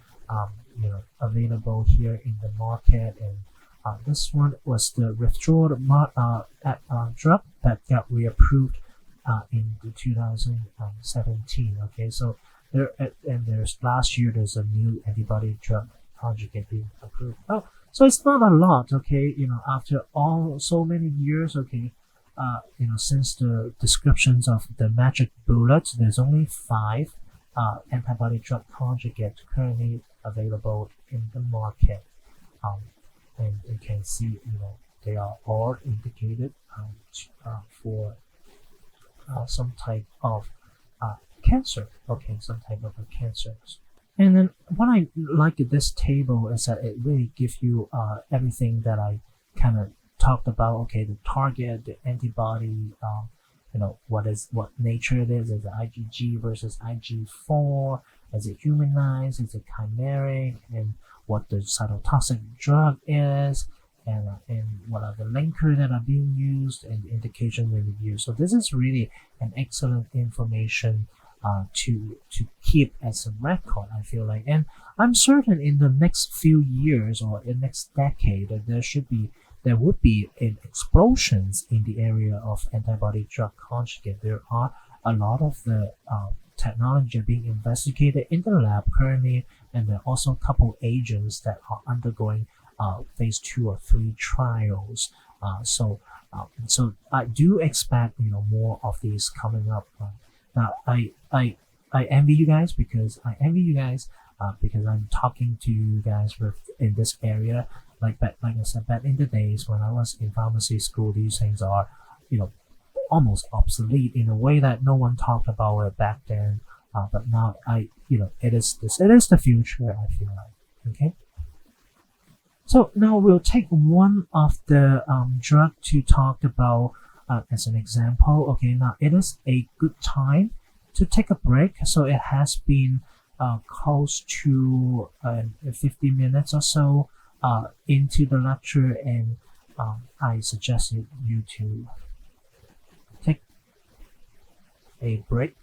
available here in the market. And this one was the withdrawal drug that got reapproved in 2017. Okay, so there's last year there's a new antibody drug conjugate being approved. Oh, so it's not a lot. Okay, after all so many years. Okay, since the descriptions of the magic bullet, there's only 5 antibody drug conjugate currently available in the market. And you can see, they are all indicated for some type of cancer. Okay, some type of cancers. And then what I like at this table is that it really gives you everything that I kind of talked about. Okay, the target, the antibody, what nature it is it IgG versus IgG4, is it humanized, is it chimeric, and what the cytotoxic drug is, and what are the linkers that are being used, and the indication when you use. So this is really an excellent information to keep as a record, I feel like. And I'm certain in the next few years or in the next decade that there would be an explosions in the area of antibody drug conjugate. There are a lot of the technology being investigated in the lab currently, and there are also a couple agents that are undergoing phase 2 or 3 trials. So I do expect more of these coming up. Now I envy you guys because I'm talking to you guys in this area. Like I said, back in the days when I was in pharmacy school, these things are, almost obsolete in a way that no one talked about it back then. But now it is the future, I feel like. Okay. So now we'll take one of the drug to talk about as an example. Okay, now it is a good time to take a break. So it has been close to 50 minutes or so into the lecture, and I suggested you to take a break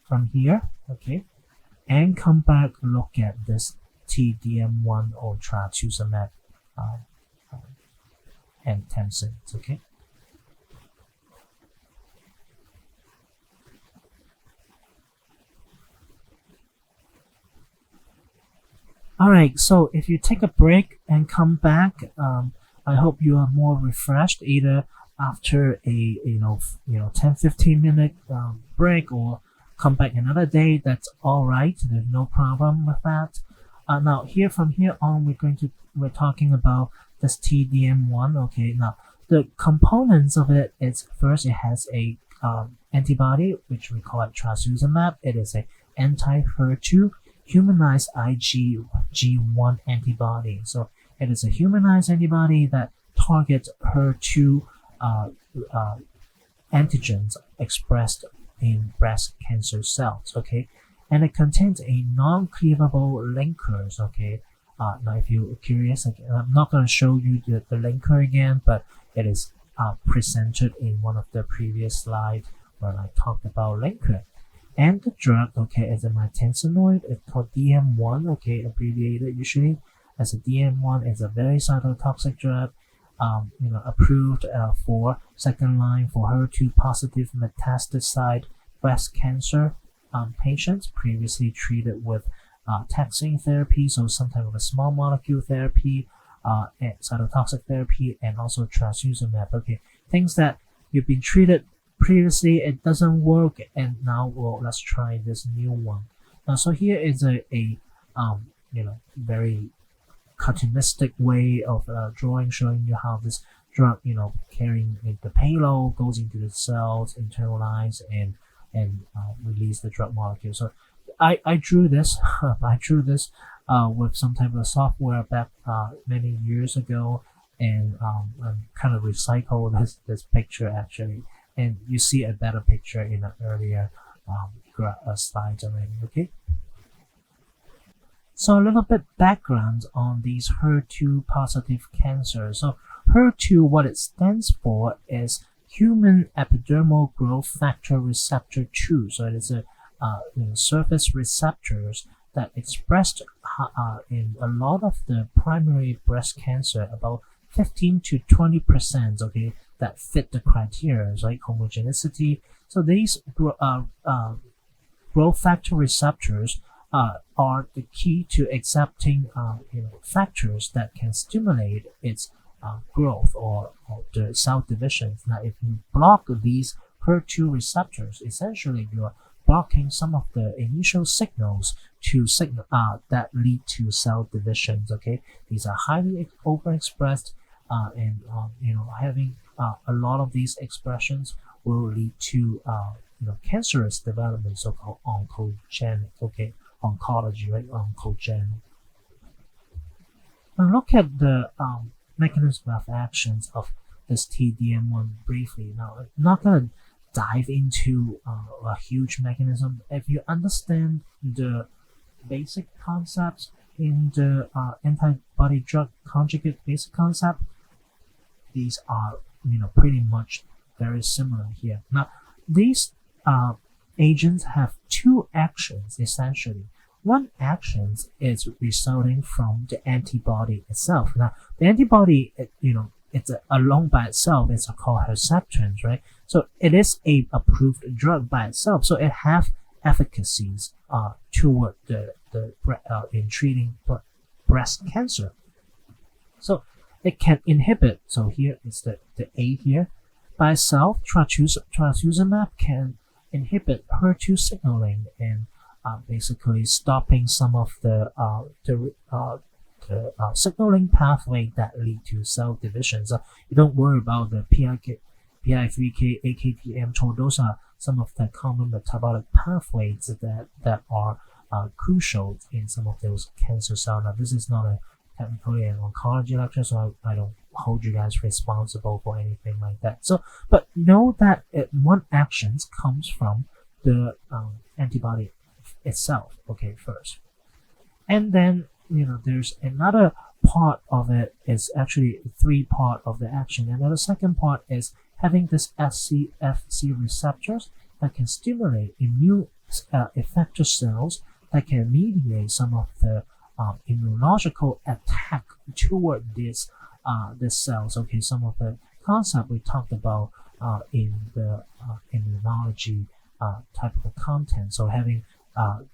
from here, okay, and come back, look at this TDM1 or trastuzumab and 10 cents, okay. Alright, so if you take a break and come back, I hope you are more refreshed either after a 10-15 minute break, or come back another day. That's all right. There's no problem with that. Now from here on, we're talking about this TDM1. Okay, now the components of it is, first, it has a antibody which we call it trastuzumab. It is a anti-HER2 humanized IgG1 antibody. So it is a humanized antibody that targets HER2 antigens expressed in breast cancer cells. Okay, and it contains a non-cleavable linkers. Okay, now if you're curious, I'm not going to show you the linker again, but it is presented in one of the previous slides when I talked about linker. And the drug, okay, is a mitensinoid. It's called DM1, okay, abbreviated usually as a DM1. It's a very cytotoxic drug, approved for second line for HER2 positive metastasized breast cancer patients previously treated with taxane therapy, so some type of a small molecule therapy, and cytotoxic therapy, and also trastuzumab. Okay, things that you've been treated previously, it doesn't work, and now, well, let's try this new one. So here is a very cartoonistic way of drawing, showing you how this drug, carrying the payload goes into the cells, internalize, and release the drug molecule. So I drew this. I drew this with some type of software back many years ago, and kind of recycle this picture actually, and you see a better picture in an earlier slides already. Okay. So a little bit background on these HER2 positive cancers. So HER2, what it stands for is human epidermal growth factor receptor 2. So it is a surface receptors that expressed in a lot of the primary breast cancer, about 15 to 20%, okay, that fit the criteria, right? Homogeneity. So these growth factor receptors are the key to accepting factors that can stimulate its growth or the cell division. Now, if you block these HER2 receptors, essentially you're blocking some of the initial signals that lead to cell divisions. Okay, these are highly overexpressed, and having a lot of these expressions will lead to cancerous development, so-called oncogenic. Okay, oncology, right? Oncogenic. Now look at the mechanism of actions of this TDM1 briefly. Now, I'm not gonna dive into a huge mechanism. If you understand the basic concepts in the antibody drug conjugate basic concept, these are pretty much very similar here. Now, these agents have two actions essentially. One action is resulting from the antibody itself. Now, the antibody, it's alone by itself. It's called Herceptin, right? So it is a approved drug by itself. So it have efficacies toward the in treating breast cancer. So it can inhibit. So here is the A here. By itself, trastuzumab can inhibit HER2 signaling and basically stopping some of the signaling pathway that lead to cell division. So you don't worry about the PI3K, AKT, those are some of the common metabolic pathways that are crucial in some of those cancer cells. Now, this is not a technically an oncology lecture, so I don't hold you guys responsible for anything like that. So, but know that one action comes from the antibody itself, okay, first. And then, there's another part of it is actually three part of the action. And then the second part is having this scFv receptors that can stimulate immune effector cells that can mediate some of the immunological attack toward these cells. Okay, some of the concept we talked about in the immunology type of content. So having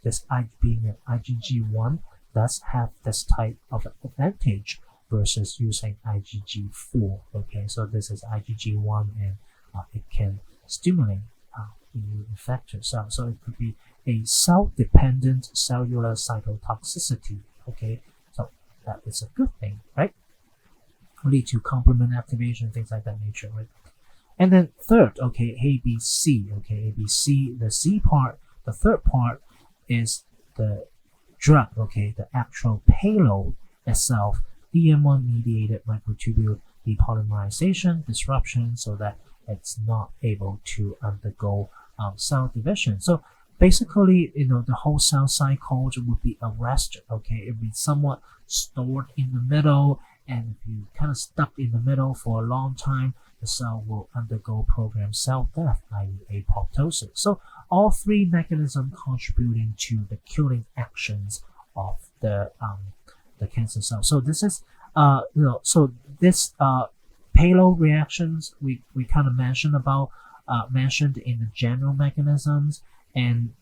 this being an IgG1 does have this type of advantage versus using IgG4. Okay, so this is IgG1 and it can stimulate immune effector cells. So it could be a cell-dependent cellular cytotoxicity. Okay, so that is a good thing, right? Lead to complement activation, things like that nature, right? And then third, okay, ABC. Okay, ABC, the C part, the third part is the drug, okay, the actual payload itself, DM1 mediated microtubule depolymerization disruption, so that it's not able to undergo cell division. So basically, the whole cell cycle would be arrested. Okay, it would be somewhat stored in the middle, and if you kind of stuck in the middle for a long time, the cell will undergo programmed cell death, i.e. apoptosis. So all three mechanisms contributing to the killing actions of the cancer cell. So this is so this payload reactions we kind of mentioned in the general mechanisms, and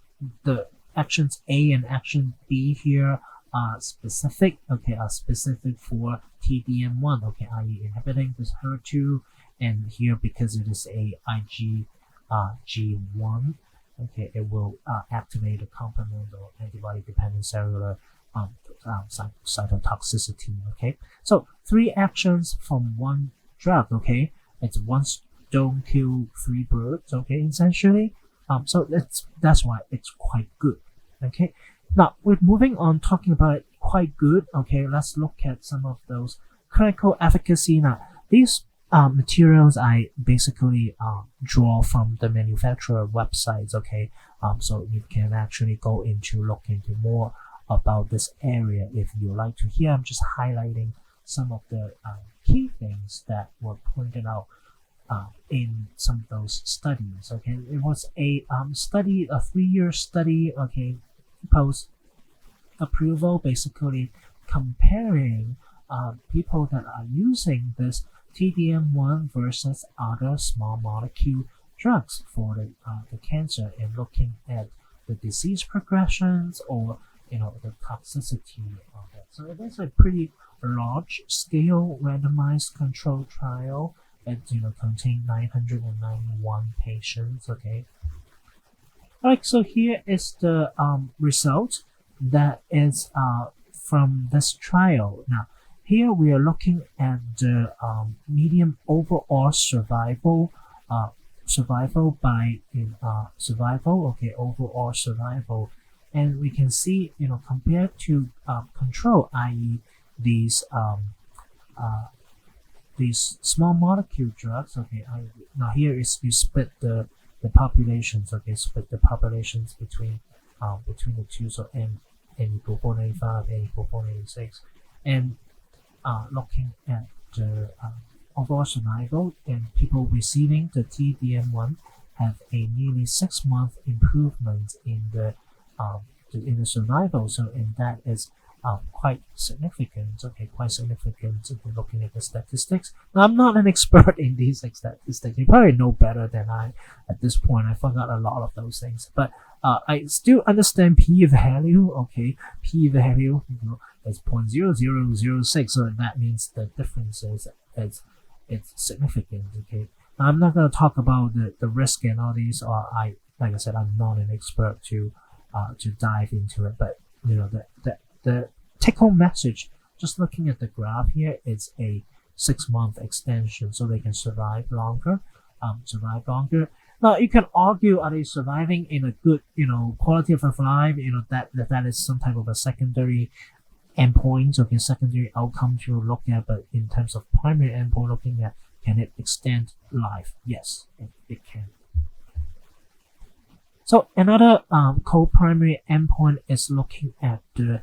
the actions A and action B here are specific, are specific for TDM1, i.e. inhibiting this HER2, and here because it is a IgG1, it will activate a complement or antibody-dependent cellular cytotoxicity. So three actions from one drug. It's one stone kill three birds. Essentially. So that's why it's quite good. Now we're moving on talking about it quite good. Let's look at some of those clinical efficacy. Now these materials I basically draw from the manufacturer websites. So you can actually go look into more about this area if you like to hear. I'm just highlighting some of the key things that were pointed out in some of those studies. It was a study, a 3-year study, post approval, basically comparing people that are using this TDM1 versus other small molecule drugs for the cancer, and looking at the disease progressions or the toxicity of it. So it is a pretty large scale randomized controlled trial. It contained 991 patients. Alright, so here is the result that is from this trial. Now here we are looking at the median overall survival overall survival, and we can see compared to control, i.e. these small molecule drugs. Now here is you split the populations. Split the populations between the two. So N equal 495, N equal 486, and looking at the overall survival, and people receiving the TDM1 have a nearly 6-month improvement in the survival. So, and that is quite significant. Quite significant if we're looking at the statistics. Now, I'm not an expert in these statistics. You probably know better than I at this point. I forgot a lot of those things, but I still understand p-value. P-value is 0.0006, so that means the difference is it's significant. Now, I'm not going to talk about the risk and all these. Like I said, I'm not an expert to dive into it, but the take-home message, just looking at the graph here, it's a 6-month extension, so they can survive longer. Now you can argue, are they surviving in a good, quality of life? That is some type of a secondary endpoint, secondary outcome to look at. But in terms of primary endpoint, looking at can it extend life? Yes, it can. So another co-primary endpoint is looking at the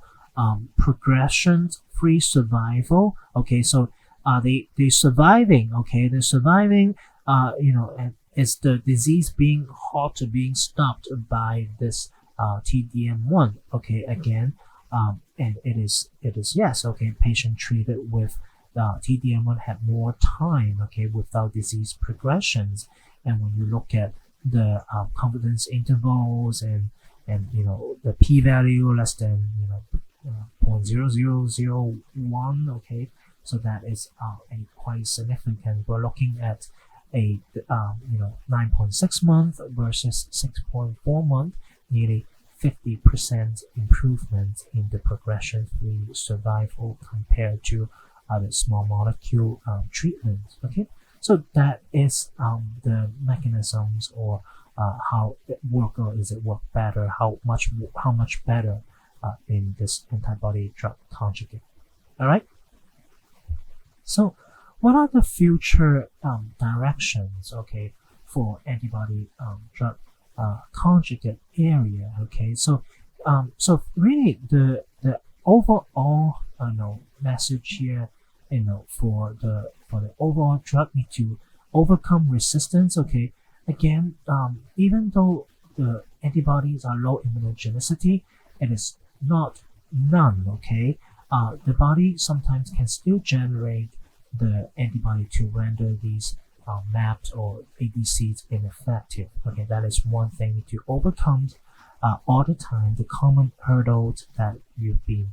progression-free survival. So they surviving. They're surviving. And is the disease being halted, being stopped by this TDM1? Again, and it is yes. Patient treated with TDM1 had more time. Without disease progressions, and when you look at the confidence intervals and the p-value less than 0.0001. So that is a quite significant. We're looking at a 9.6 month versus 6.4 month, nearly 50% improvement in the progression-free survival compared to other small molecule treatments. So that is the mechanisms, or how it works, or is it work better? How much better in this antibody drug conjugate? All right. So, what are the future directions? For antibody drug conjugate area. So really the overall message here, for the overall drug need to overcome resistance. Okay, again, even though the antibodies are low immunogenicity, it is not none. Okay, the body sometimes can still generate the antibody to render these MAPs or ADCs ineffective. Okay, that is one thing to overcome all the time, the common hurdles that you've been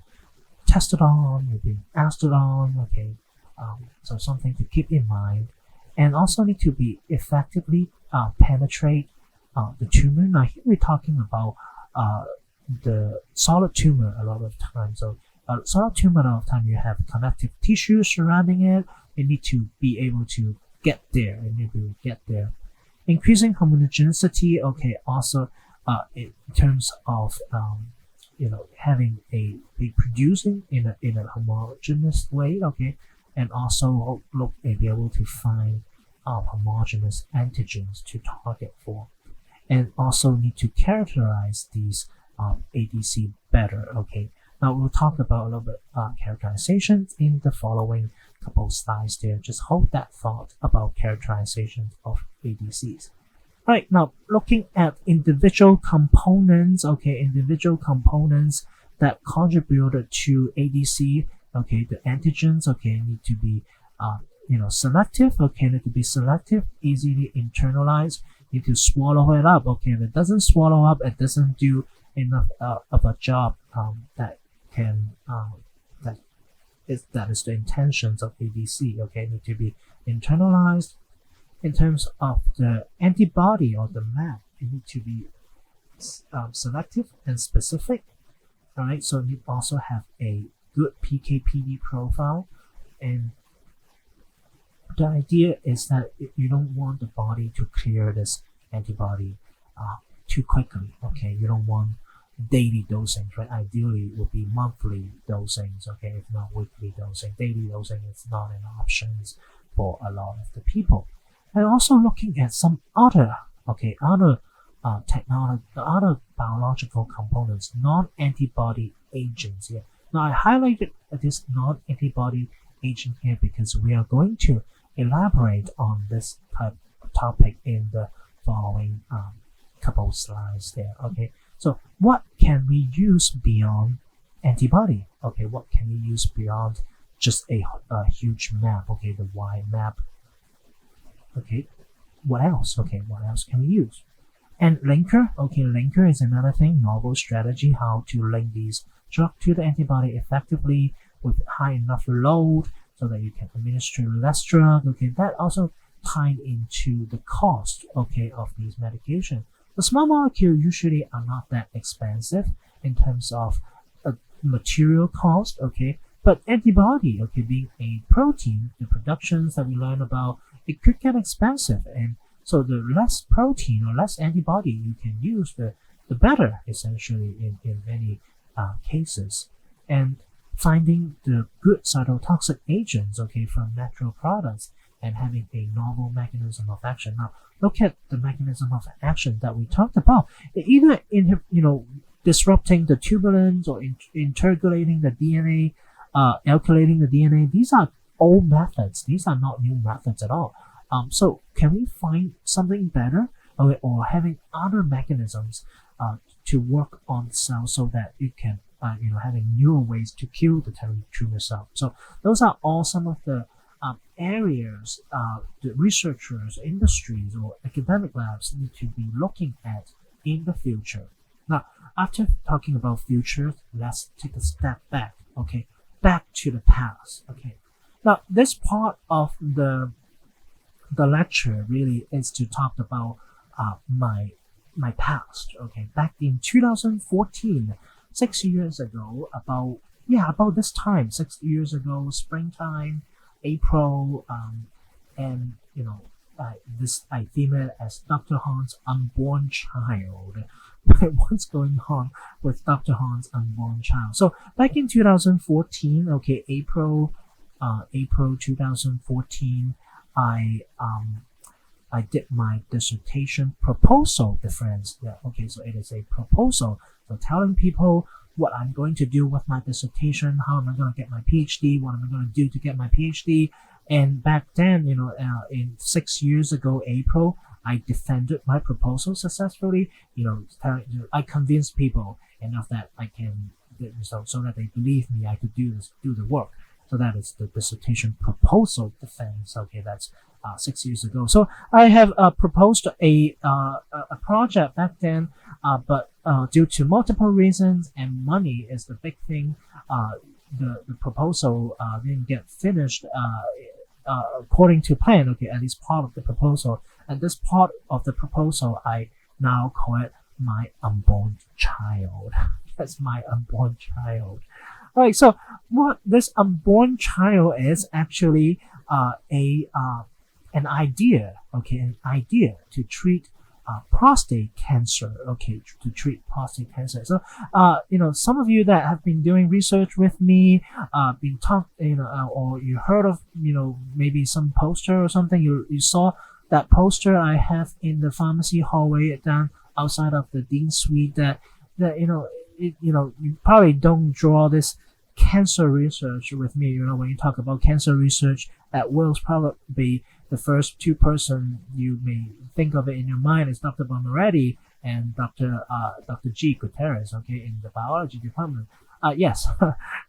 tested on, you've been asked on. Okay, so something to keep in mind, and also need to be effectively penetrate the tumor. Now here we're talking about the solid tumor a lot of times. So solid tumor, a lot of time you have connective tissue surrounding it. You need to be able to get there. You need to get there. Increasing homogeneity. Okay, also in terms of having a producing in a homogeneous way. Okay, and also be able to find homogeneous antigens to target for, and also need to characterize these ADC better. Okay, now we'll talk about a little bit characterization in the following couple slides there. Just hold that thought about characterization of ADCs. Right, now looking at individual components. Okay, individual components that contributed to ADC. Okay, the antigens. Okay, need to be selective. Okay, need to be selective, easily internalized. Need to swallow it up. Okay, if it doesn't swallow up, it doesn't do enough of a job that is the intentions of ADC. Okay, need to be internalized. In terms of the antibody or the map, it need to be selective and specific. All right, so you also have a good PK/PD profile, and the idea is that you don't want the body to clear this antibody too quickly. Okay, you don't want daily dosing, right? Ideally, it would be monthly dosings. Okay, if not weekly dosing. Daily dosing is not an option for a lot of the people. And also looking at some other technology, other biological components, non-antibody agents here. Now I highlighted this non-antibody agent here because we are going to elaborate on this type of topic in the following couple slides there. Okay, so what can we use beyond antibody? Okay, what can we use beyond just a huge map? Okay, the wide map. Okay, what else? Okay, what else can we use? And linker. Okay, linker is another thing, novel strategy, how to link these drug to the antibody effectively with high enough load so that you can administer less drug. Okay, that also tied into the cost, okay, of these medications. The small molecule usually are not that expensive in terms of material cost. Okay, but antibody, okay, being a protein, the productions that we learn about, it could get expensive, and so the less protein or less antibody you can use, the better, essentially, in many cases. And finding the good cytotoxic agents, okay, from natural products, and having a novel mechanism of action. Now, look at the mechanism of action that we talked about. Either disrupting the tubulins or intercalating the DNA, alkylating the DNA. These are old methods. These are not new methods at all. So can we find something better, or having other mechanisms to work on cells so that it can, having newer ways to kill the tumor cell? So those are all some of the areas the researchers, industries, or academic labs need to be looking at in the future. Now, after talking about future, let's take a step back. Okay, back to the past. Okay. Now, this part of the lecture really is to talk about my past. Okay, back in 2014, 6 years ago, about this time, 6 years ago, springtime, April, and this I theme it as Dr. Han's unborn child. What's going on with Dr. Han's unborn child? So back in 2014, okay, April 2014, I did my dissertation proposal defense. Yeah, okay, so it is a proposal. So telling people what I'm going to do with my dissertation, how am I going to get my PhD, what am I going to do to get my PhD, And back then, in 6 years ago, April, I defended my proposal successfully. I convinced people enough that I can, so that they believe me, I could do the work. So that is the dissertation proposal defense. Okay, that's 6 years ago. So I have proposed a project back then, but due to multiple reasons and money is the big thing, the proposal didn't get finished according to plan. Okay, at least part of the proposal. And this part of the proposal, I now call it my unborn child. That's my unborn child. All right, so what this unborn child is actually an idea, okay, an idea to treat prostate cancer, okay, to treat prostate cancer. So, some of you that have been doing research with me, been talked, or you heard of, maybe some poster or something, you saw that poster I have in the pharmacy hallway down outside of the Dean Suite that you probably don't draw this cancer research with me. When you talk about cancer research at Will's, probably the first two person you may think of it in your mind is Dr. Bomaretti and Dr. G. Gutierrez, okay, in the biology department. Yes,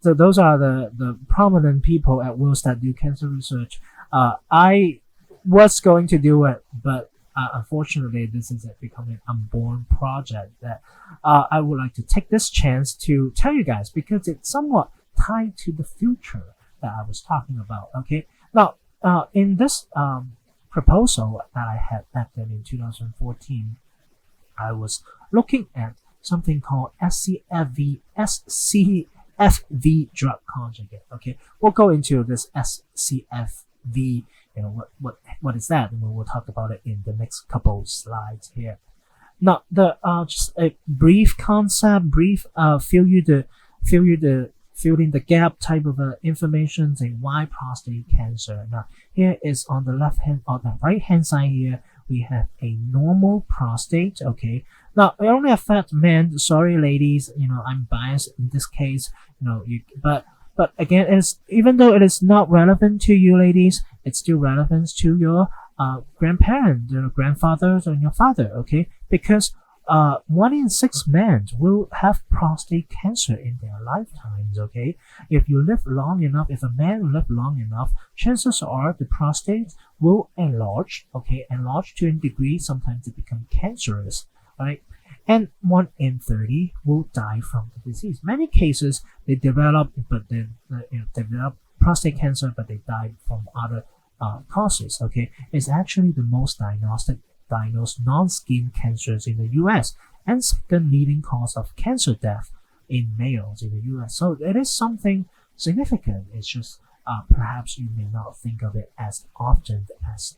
so those are the prominent people at Will's that do cancer research. I was going to do it, but unfortunately, this is becoming an unborn project that I would like to take this chance to tell you guys, because it's somewhat tied to the future that I was talking about. Okay, now in this proposal that I had back then in 2014, I was looking at something called scFv drug conjugate. Okay, we'll go into this scFv. What is that? And we'll talk about it in the next couple slides here. Now, the just a brief concept, fill in the gap type of information saying why prostate cancer. Now, here is on the left hand or the right hand side here, we have a normal prostate. Okay. Now, it only affects men. Sorry, ladies. I'm biased in this case. But again, even though it is not relevant to you ladies, it's still relevant to your grandparents, your grandfathers, or your father, okay? Because 1 in 6 men will have prostate cancer in their lifetimes, okay? If you live long enough, if a man live long enough, chances are the prostate will enlarge, okay? Enlarge to a degree, sometimes it becomes cancerous, right? And 1 in 30 will die from the disease. Many cases they develop prostate cancer, but they die from other causes. Okay, it's actually the most diagnosed non-skin cancers in the U.S. and second leading cause of cancer death in males in the U.S. So it is something significant. It's just perhaps you may not think of it as often as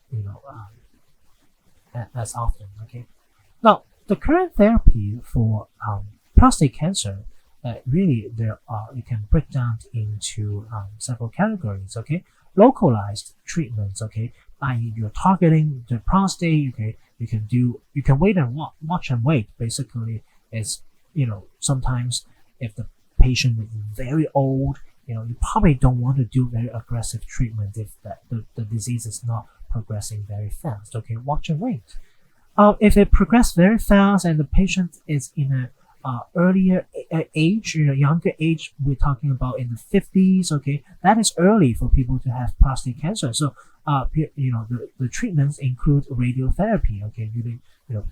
as often. Okay, now. The current therapy for prostate cancer, really you can break down into several categories. Okay, localized treatments. Okay, i.e. you're targeting the prostate. Okay, you can wait and watch and wait. Basically, it's sometimes if the patient is very old, you probably don't want to do very aggressive treatment if the disease is not progressing very fast. Okay, watch and wait. If it progresses very fast and the patient is in a earlier age, younger age, we're talking about in the 50s, okay, that is early for people to have prostate cancer. So, the treatments include radiotherapy, okay,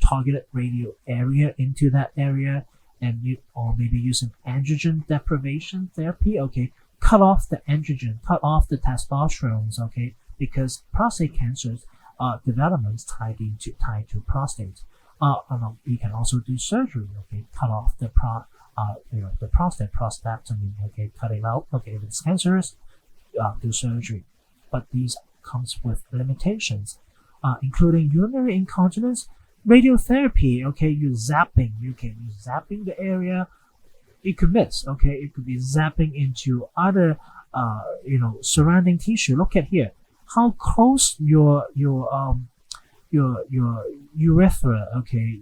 targeted radio area into that area, and or maybe using androgen deprivation therapy, okay, cut off the androgen, cut off the testosterone, okay, because prostate cancers developments tied to prostate. You can also do surgery. Okay, cut off the prostate, prostatectomy. Okay, cut it out. Okay, if it's cancerous, do surgery. But these comes with limitations, including urinary incontinence, radiotherapy. Okay, you're zapping. You're zapping the area. It could miss. Okay, it could be zapping into other surrounding tissue. Look at here. How close your urethra, okay,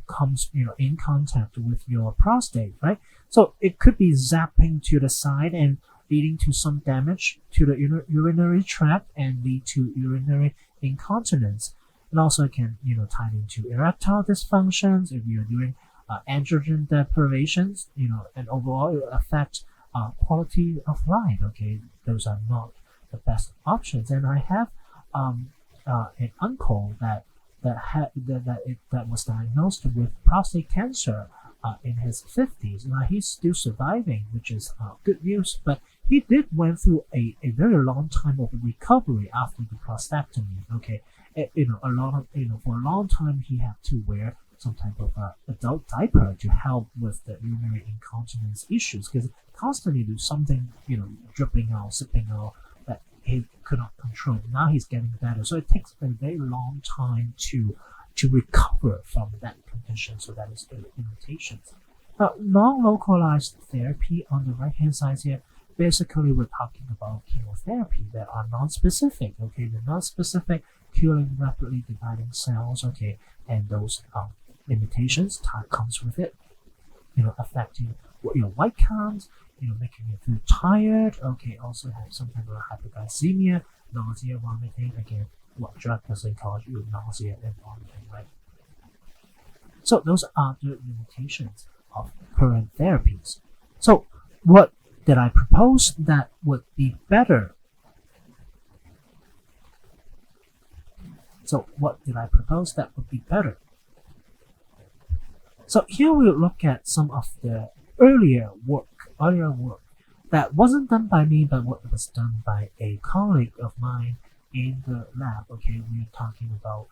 comes in contact with your prostate, right? So it could be zapping to the side, and leading to some damage to the urinary tract and lead to urinary incontinence. And also can tie into erectile dysfunctions if you're doing androgen deprivations, and overall it will affect quality of life. Okay, those are not the best options. And I have an uncle that was diagnosed with prostate cancer in his 50s. Now he's still surviving, which is good news. But he did went through a very long time of recovery after the prostatectomy. Okay, a lot of for a long time he had to wear some type of adult diaper to help with the urinary incontinence issues because constantly there's something dripping out, sipping out that he could not control. Now he's getting better, so it takes a very long time to recover from that condition. So that is the limitations. Non-localized therapy on the right hand side here. Basically, we're talking about chemotherapy that are non-specific. Okay, the non-specific killing rapidly dividing cells. Okay, and those limitations comes with it. Affecting your white count. Making you feel tired. Okay, also have some type of hyperglycemia, nausea, vomiting. Again, what drug doesn't cause you nausea and vomiting, right? So those are the limitations of current therapies. So what did I propose that would be better? So here we'll look at some of the earlier work that wasn't done by me, but what was done by a colleague of mine in the lab. Okay, we're talking about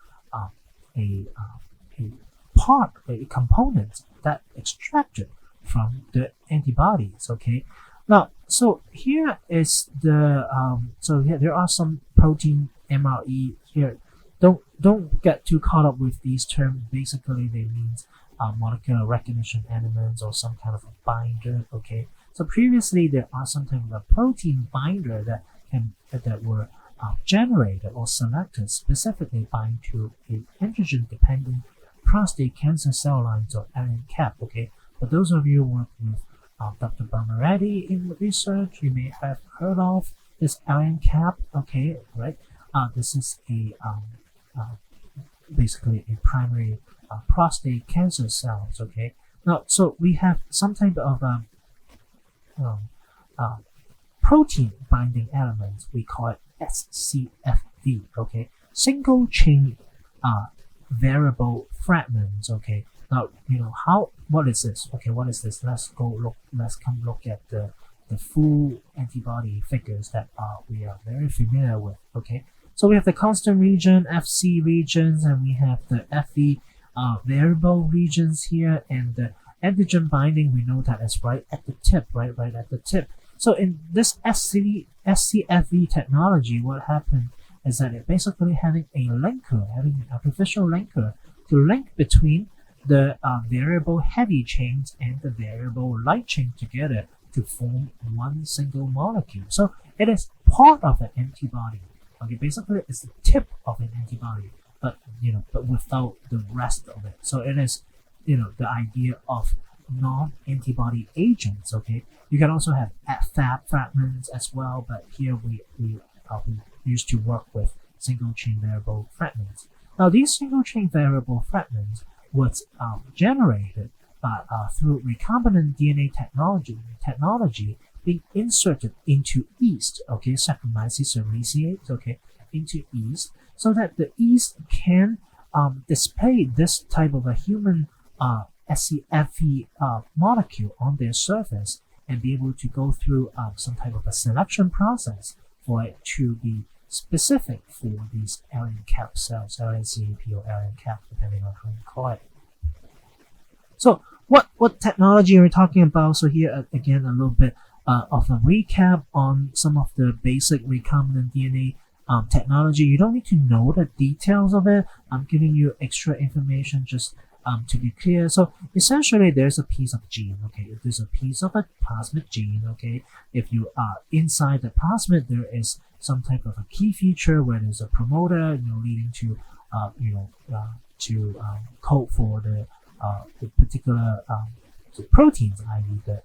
a component that extracted from the antibodies. Okay, now so here is the here there are some protein MRE here. Don't get too caught up with these terms. Basically, they mean molecular recognition elements or some kind of a binder. Okay, so previously there are some type of a protein binder that were generated or selected specifically bind to a antigen-dependent prostate cancer cell lines or ALN-CAP. Okay, for those of you who work with Dr. Bamaretti in research, you may have heard of this ALN-CAP. Okay, right? This is a basically a primary prostate cancer cells. Okay, now so we have some type of protein binding elements. We call it scFv. Okay, single chain variable fragments. Okay, now what is this? Okay, what is this? Let's come look at the full antibody figures that we are very familiar with. Okay, so we have the constant region, Fc regions, and we have the Fe variable regions here, and the antigen binding, we know that is right at the tip, right at the tip. So in this scFv technology, what happened is that it basically having an artificial linker to link between the variable heavy chains and the variable light chain together to form one single molecule. So it is part of an antibody. Okay, basically it's the tip of an antibody, but without the rest of it. So it is the idea of non-antibody agents. Okay, you can also have Fab fragments as well, but here we used to work with single chain variable fragments. Now these single chain variable fragments was generated by through recombinant DNA technology being inserted into yeast. Okay, Saccharomyces cerevisiae. Okay, into yeast, so that the yeast can display this type of a human scFv molecule on their surface and be able to go through some type of a selection process for it to be specific for these ALN-CAP cells, ALN-CAP or ALN-CAP, depending on how you call it. So what technology are we talking about? So here again a little bit of a recap on some of the basic recombinant DNA technology. You don't need to know the details of it. I'm giving you extra information just to be clear. So essentially there's a piece of gene. Okay, if there's a piece of a plasmid gene, okay, if you are inside the plasmid, there is some type of a key feature where there's a promoter, leading to code for the particular the proteins, i.e. the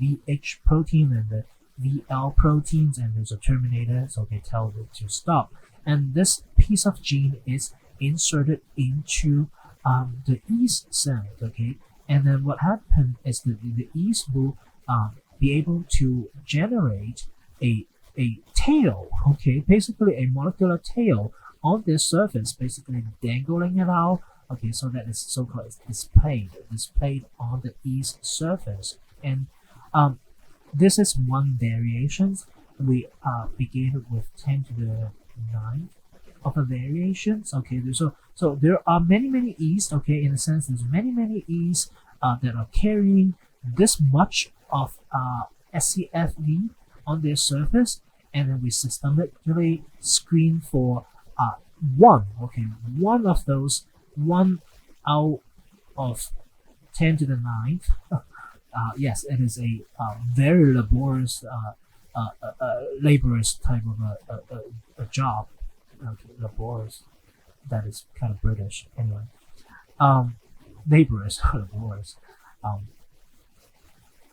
VH protein and the VL proteins, and there's a terminator, so they tell it to stop. And this piece of gene is inserted into the yeast cell, okay? And then what happens is that the yeast will be able to generate a tail, okay, basically a molecular tail on this surface, basically dangling it out, okay, so that it's so-called displayed on the yeast surface. And this is one variation. We begin with 10 to the 9th of the variations, okay. So there are many yeast, okay, in a sense there's many yeast that are carrying this much of scFv on their surface, and then we systematically screen for one of those, 1 out of 10 to the 9th. Yes, it is a very laborious type of a job. Okay, laborious, that is kind of British anyway. Laborious, laborious.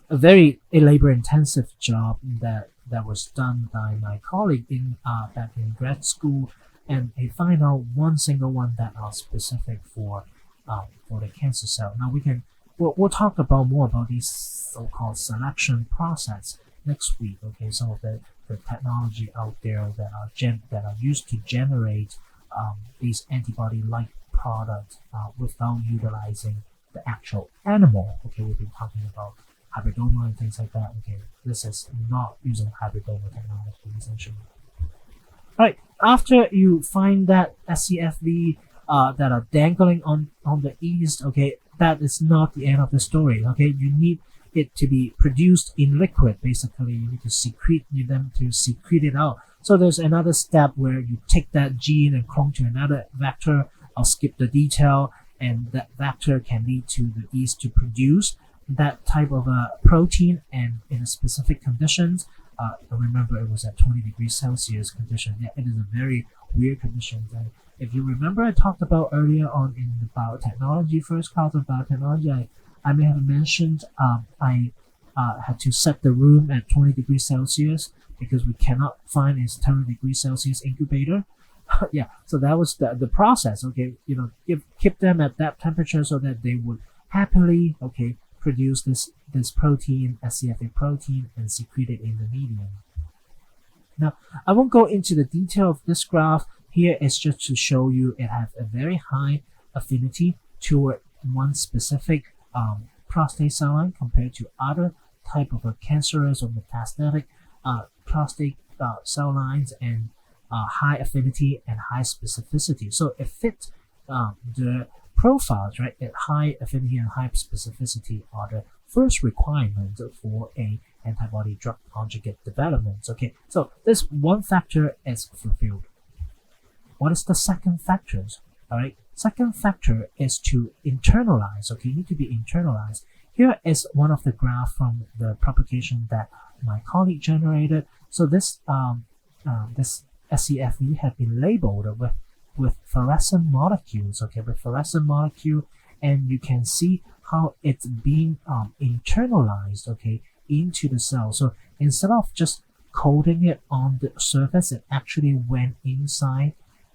A very labor intensive job that was done by my colleague in back in grad school, and he find out one single one that are specific for the cancer cell. Now we'll talk about more about these so-called selection process next week. Okay, some of the technology out there that are used to generate these antibody-like products without utilizing the actual animal. Okay, we've been talking about hybridoma and things like that. Okay, this is not using hybridoma technology essentially. All right, after you find that scFv that are dangling on the yeast, okay, that is not the end of the story. Okay, you need it to be produced in liquid. Basically, you need to secrete it out. So there's another step where you take that gene and clone to another vector. I'll skip the detail, and that vector can lead to the yeast to produce that type of a protein, and in a specific conditions. Remember, it was at 20 degrees Celsius condition. Yeah, it is a very weird condition. And if you remember, I talked about earlier on in the biotechnology, first class of biotechnology, I may have mentioned I had to set the room at 20 degrees Celsius because we cannot find a 20 degrees Celsius incubator. Yeah, so that was the process. Okay, keep them at that temperature so that they would happily, okay, produce this protein, scFv protein, and secrete it in the medium. Now, I won't go into the detail of this graph. Here is just to show you it has a very high affinity toward one specific prostate cell line compared to other type of cancerous or metastatic prostate cell lines, and high affinity and high specificity. So it fits the profiles, right? At high affinity and high specificity are the first requirement for a antibody drug conjugate development. Okay, so this one factor is fulfilled. What is the second factor? All right, second factor is to internalize. Okay, you need to be internalized. Here is one of the graph from the propagation that my colleague generated. So this this scFv have been labeled with fluorescent molecules, okay, with fluorescent molecule, and you can see how it's being internalized, okay, into the cell. So instead of just coating it on the surface, it actually went inside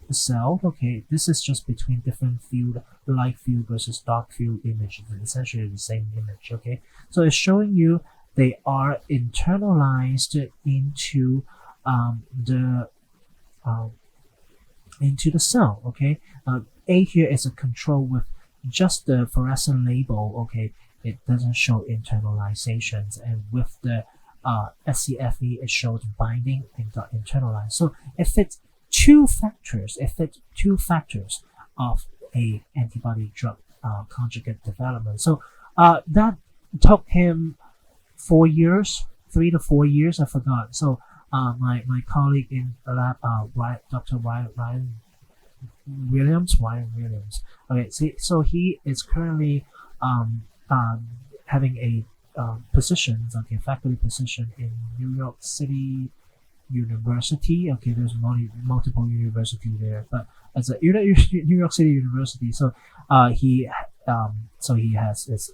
the cell. Okay, this is just between different field, light field versus dark field images, essentially the same image. Okay, so it's showing you they are internalized into the cell. Okay, A here is a control with just the fluorescent label. Okay, it doesn't show internalizations, and with the scFv it shows binding and internalized. So it fits two factors. Of a antibody drug conjugate development. So that took him 4 years, 3 to 4 years, I forgot. So my colleague in the lab, Dr. Ryan Williams. Okay, so he is currently having a faculty position in New York City University. Okay, there's multiple university there, but as a New York City University, so he has his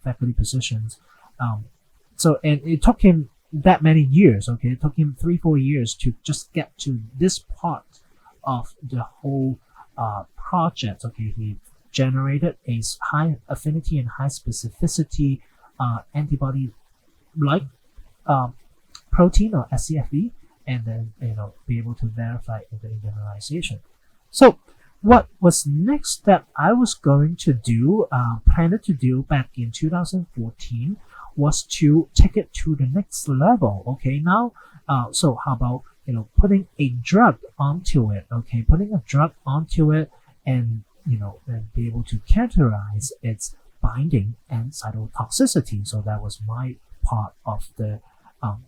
faculty positions. So and it took him that many years. Okay, it took him 3-4 years to just get to this part of the whole project. Okay, he generated a high affinity and high specificity antibody like um, protein or scFv, and then be able to verify the internalization. So what was next that I was going to do, planned to do back in 2014, was to take it to the next level. Okay, now, so how about putting a drug onto it? Okay, putting a drug onto it, and and be able to characterize its binding and cytotoxicity. So that was my part of the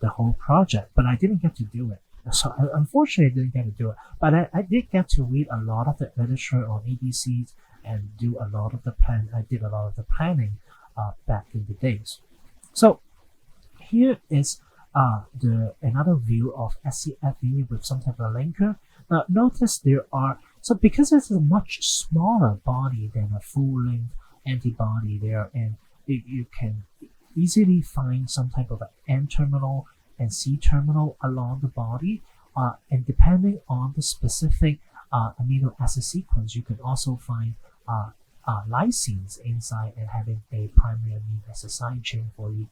whole project, but I didn't get to do it. So I unfortunately didn't get to do it, but I did get to read a lot of the literature on ADCs and do a lot of the plan. I did a lot of the planning back in the days. So here is the another view of scFv with some type of linker. Now notice there are, so because it's a much smaller body than a full-length antibody there, and you can easily find some type of N terminal and C terminal along the body, and depending on the specific amino acid sequence, you can also find lysines inside and having a primary amino acid side chain for you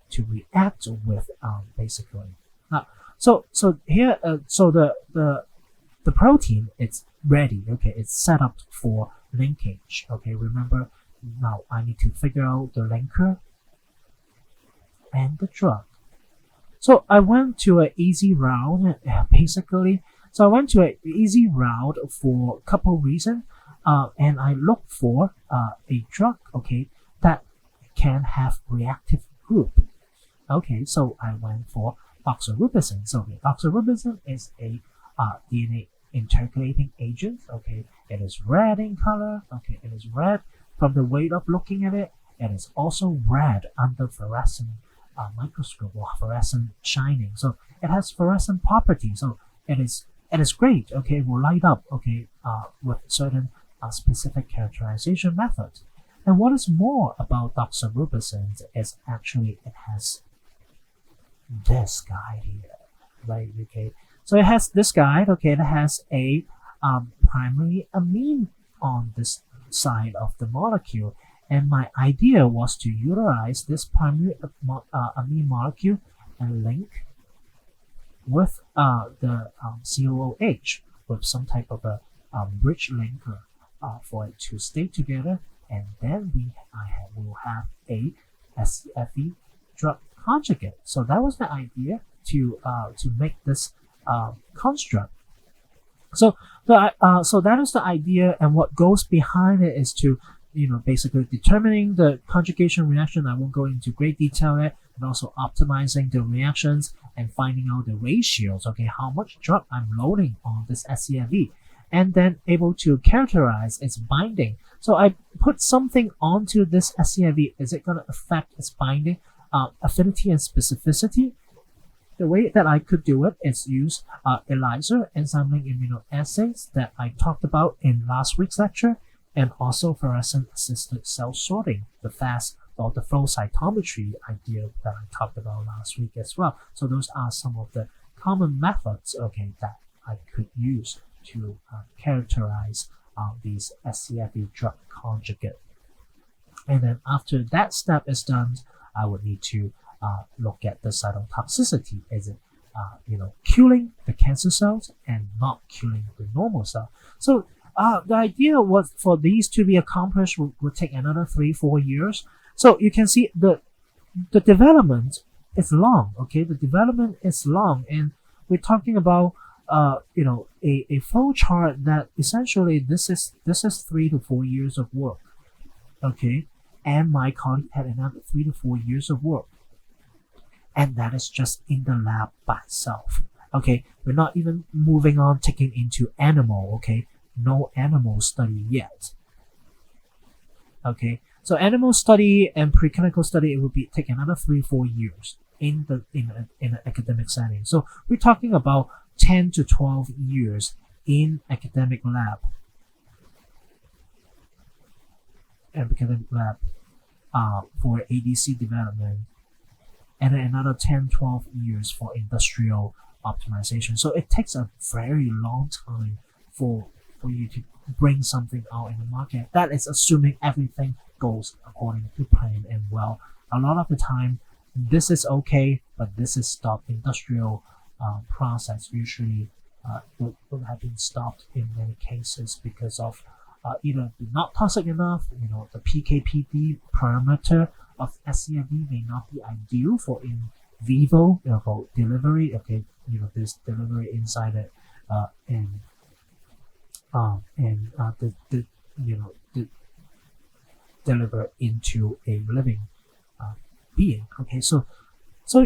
to react with, basically. So here, so the protein, it's ready. Okay, it's set up for linkage. Okay, remember, now I need to figure out the linker and the drug. So I went to an easy route, basically. So I went to an easy route for a couple reasons, and I looked for a drug, okay, that can have reactive group. Okay, so I went for doxorubicin. So doxorubicin is a DNA intercalating agent. Okay, it is red in color. Okay, it is red from the way of looking at it. It is also red under fluorescent microscope or fluorescent shining. So it has fluorescent properties. So it is great. Okay, it will light up. Okay, with certain specific characterization methods. And what is more about doxorubicin is actually it has this guy here, right? Okay, so it has this guy. Okay, it has a primary amine on this side of the molecule, and my idea was to utilize this primary amine molecule and link with the COOH with some type of a bridge linker for it to stay together, and then I will have a scFv drug conjugate. So that was the idea to make this construct. So that is the idea, and what goes behind it is to basically determining the conjugation reaction. I won't go into great detail yet, and also optimizing the reactions and finding out the ratios. Okay, how much drug I'm loading on this scFv, and then able to characterize its binding. So I put something onto this scFv. Is it going to affect its binding, affinity, and specificity? The way that I could do it is use ELISA, enzyme immunoassays, that I talked about in last week's lecture, and also fluorescent assisted cell sorting, the fast or the flow cytometry idea that I talked about last week as well. So those are some of the common methods, okay, that I could use to characterize these scFv drug conjugate. And then after that step is done, I would need to look at the cytotoxicity. Is it killing the cancer cells and not killing the normal cell? So the idea was for these to be accomplished would take another 3-4 years. So you can see the development is long. Okay, the development is long, and we're talking about a flow chart that essentially this is 3 to 4 years of work. Okay, and my colleague had another 3 to 4 years of work, and that is just in the lab by itself. Okay, we're not even moving on taking into animal. Okay, no animal study yet. Okay, so animal study and preclinical study, it will take another 3-4 years in an academic setting. So we're talking about 10 to 12 years in academic lab for ADC development and then another 10, 12 years for industrial optimization. So it takes a very long time for you to bring something out in the market. That is assuming everything goes according to plan and well. A lot of the time, this is okay, but this is stopped. Industrial process usually would have been stopped in many cases because of either not toxic enough, the PKPD parameter of scFv may not be ideal for in vivo for delivery. Okay, this delivery inside it and deliver into a living being. Okay, so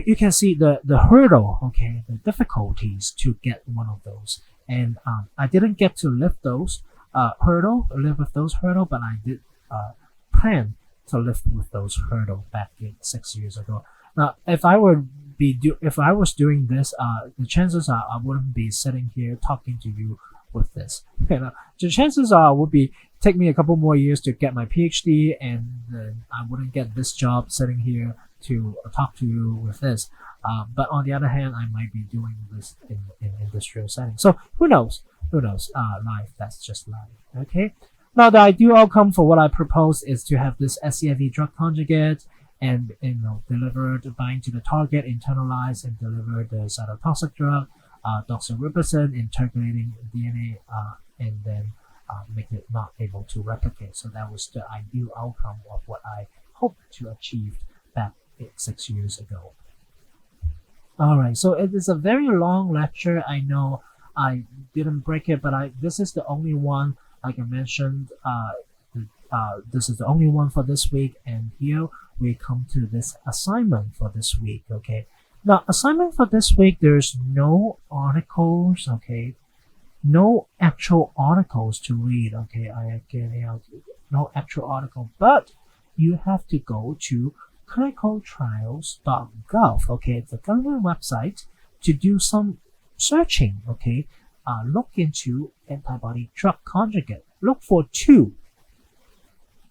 you can see the hurdle, okay, the difficulties to get one of those, and I didn't get to live with those hurdle, but I did plan to live with those hurdle back in 6 years ago. Now, if I was doing this, the chances are I wouldn't be sitting here talking to you with this. The chances are would be take me a couple more years to get my PhD, and then I wouldn't get this job sitting here to talk to you with this. But on the other hand, I might be doing this in industrial setting. So who knows? Life, that's just life. Okay. Now the ideal outcome for what I propose is to have this scFv drug conjugate and deliver the bind to the target, internalize and deliver the cytotoxic drug, doxorubicin, integrating DNA, and then make it not able to replicate. So that was the ideal outcome of what I hoped to achieve back 6 years ago. Alright, so it is a very long lecture. I know I didn't break it, but this is the only one, like I mentioned, this is the only one for this week, and here we come to this assignment for this week. Okay, now assignment for this week, there's no articles, okay, no actual articles to read. Okay, no actual article, but you have to go to clinicaltrials.gov. Okay, it's a government website to do some searching. Okay, look into antibody drug conjugate. Look for two.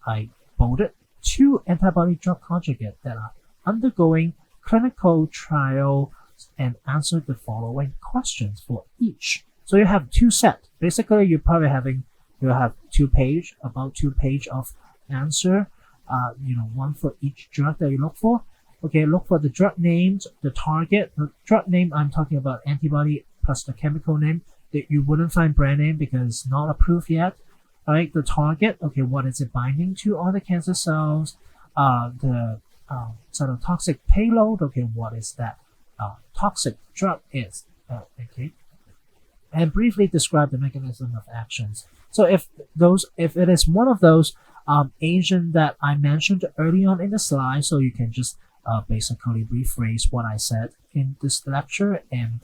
I bolded 2 antibody drug conjugate that are undergoing clinical trial and answer the following questions for each. So you have 2 sets. Basically, you're probably you'll have 2 page of answer. One for each drug that you look for. Okay, look for the drug names, the target. The drug name, I'm talking about antibody plus the chemical name. That you wouldn't find brand name because it's not approved yet. Right, the target, okay, what is it binding to on the cancer cells? The cytotoxic payload, okay, what is that toxic drug is? Okay, and briefly describe the mechanism of actions. So if it is one of those agent that I mentioned early on in the slide, so you can just basically rephrase what I said in this lecture and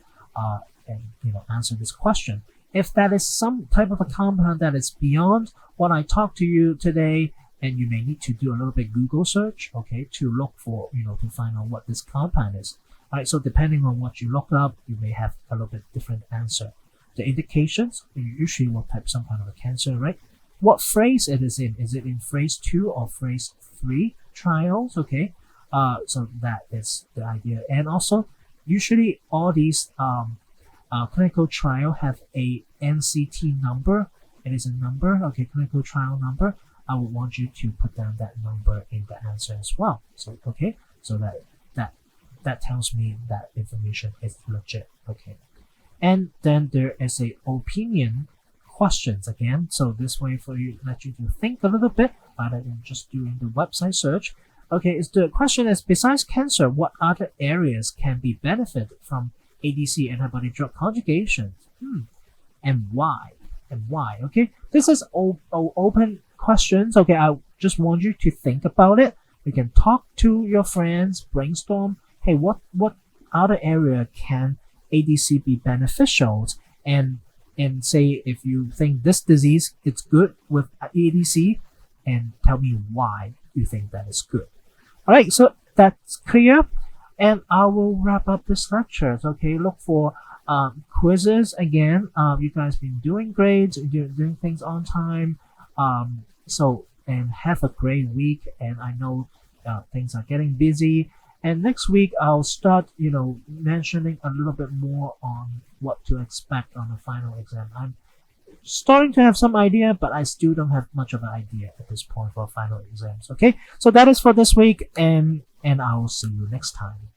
answer this question. If that is some type of a compound that is beyond what I talked to you today, and you may need to do a little bit Google search, okay, to look for, to find out what this compound is. All right, so depending on what you look up, you may have a little bit different answer. The indications, you usually will type some kind of a cancer, right? What phase it is in? Is it in phase 2 or phase 3 trials? Okay, so that is the idea. And also, usually all these clinical trial have a NCT number. It is a number, okay, clinical trial number. I would want you to put down that number in the answer as well. So okay, so that tells me that information is legit. Okay, and then there is a opinion questions again. So this way for you, let you to think a little bit rather than just doing the website search. Okay, the question is, besides cancer, what other areas can be benefited from ADC antibody drug conjugation, and why? Okay, this is open questions. Okay, I just want you to think about it. You can talk to your friends, brainstorm. Hey, what other area can ADC be beneficial? And say if you think this disease is good with ADC, and tell me why you think that is good. All right, so that's clear. And I will wrap up this lecture. Okay, look for quizzes again. You guys been doing great, doing things on time. And have a great week. And I know things are getting busy. And next week I'll start, mentioning a little bit more on what to expect on the final exam. I'm starting to have some idea, but I still don't have much of an idea at this point for final exams. Okay, so that is for this week, and I will see you next time.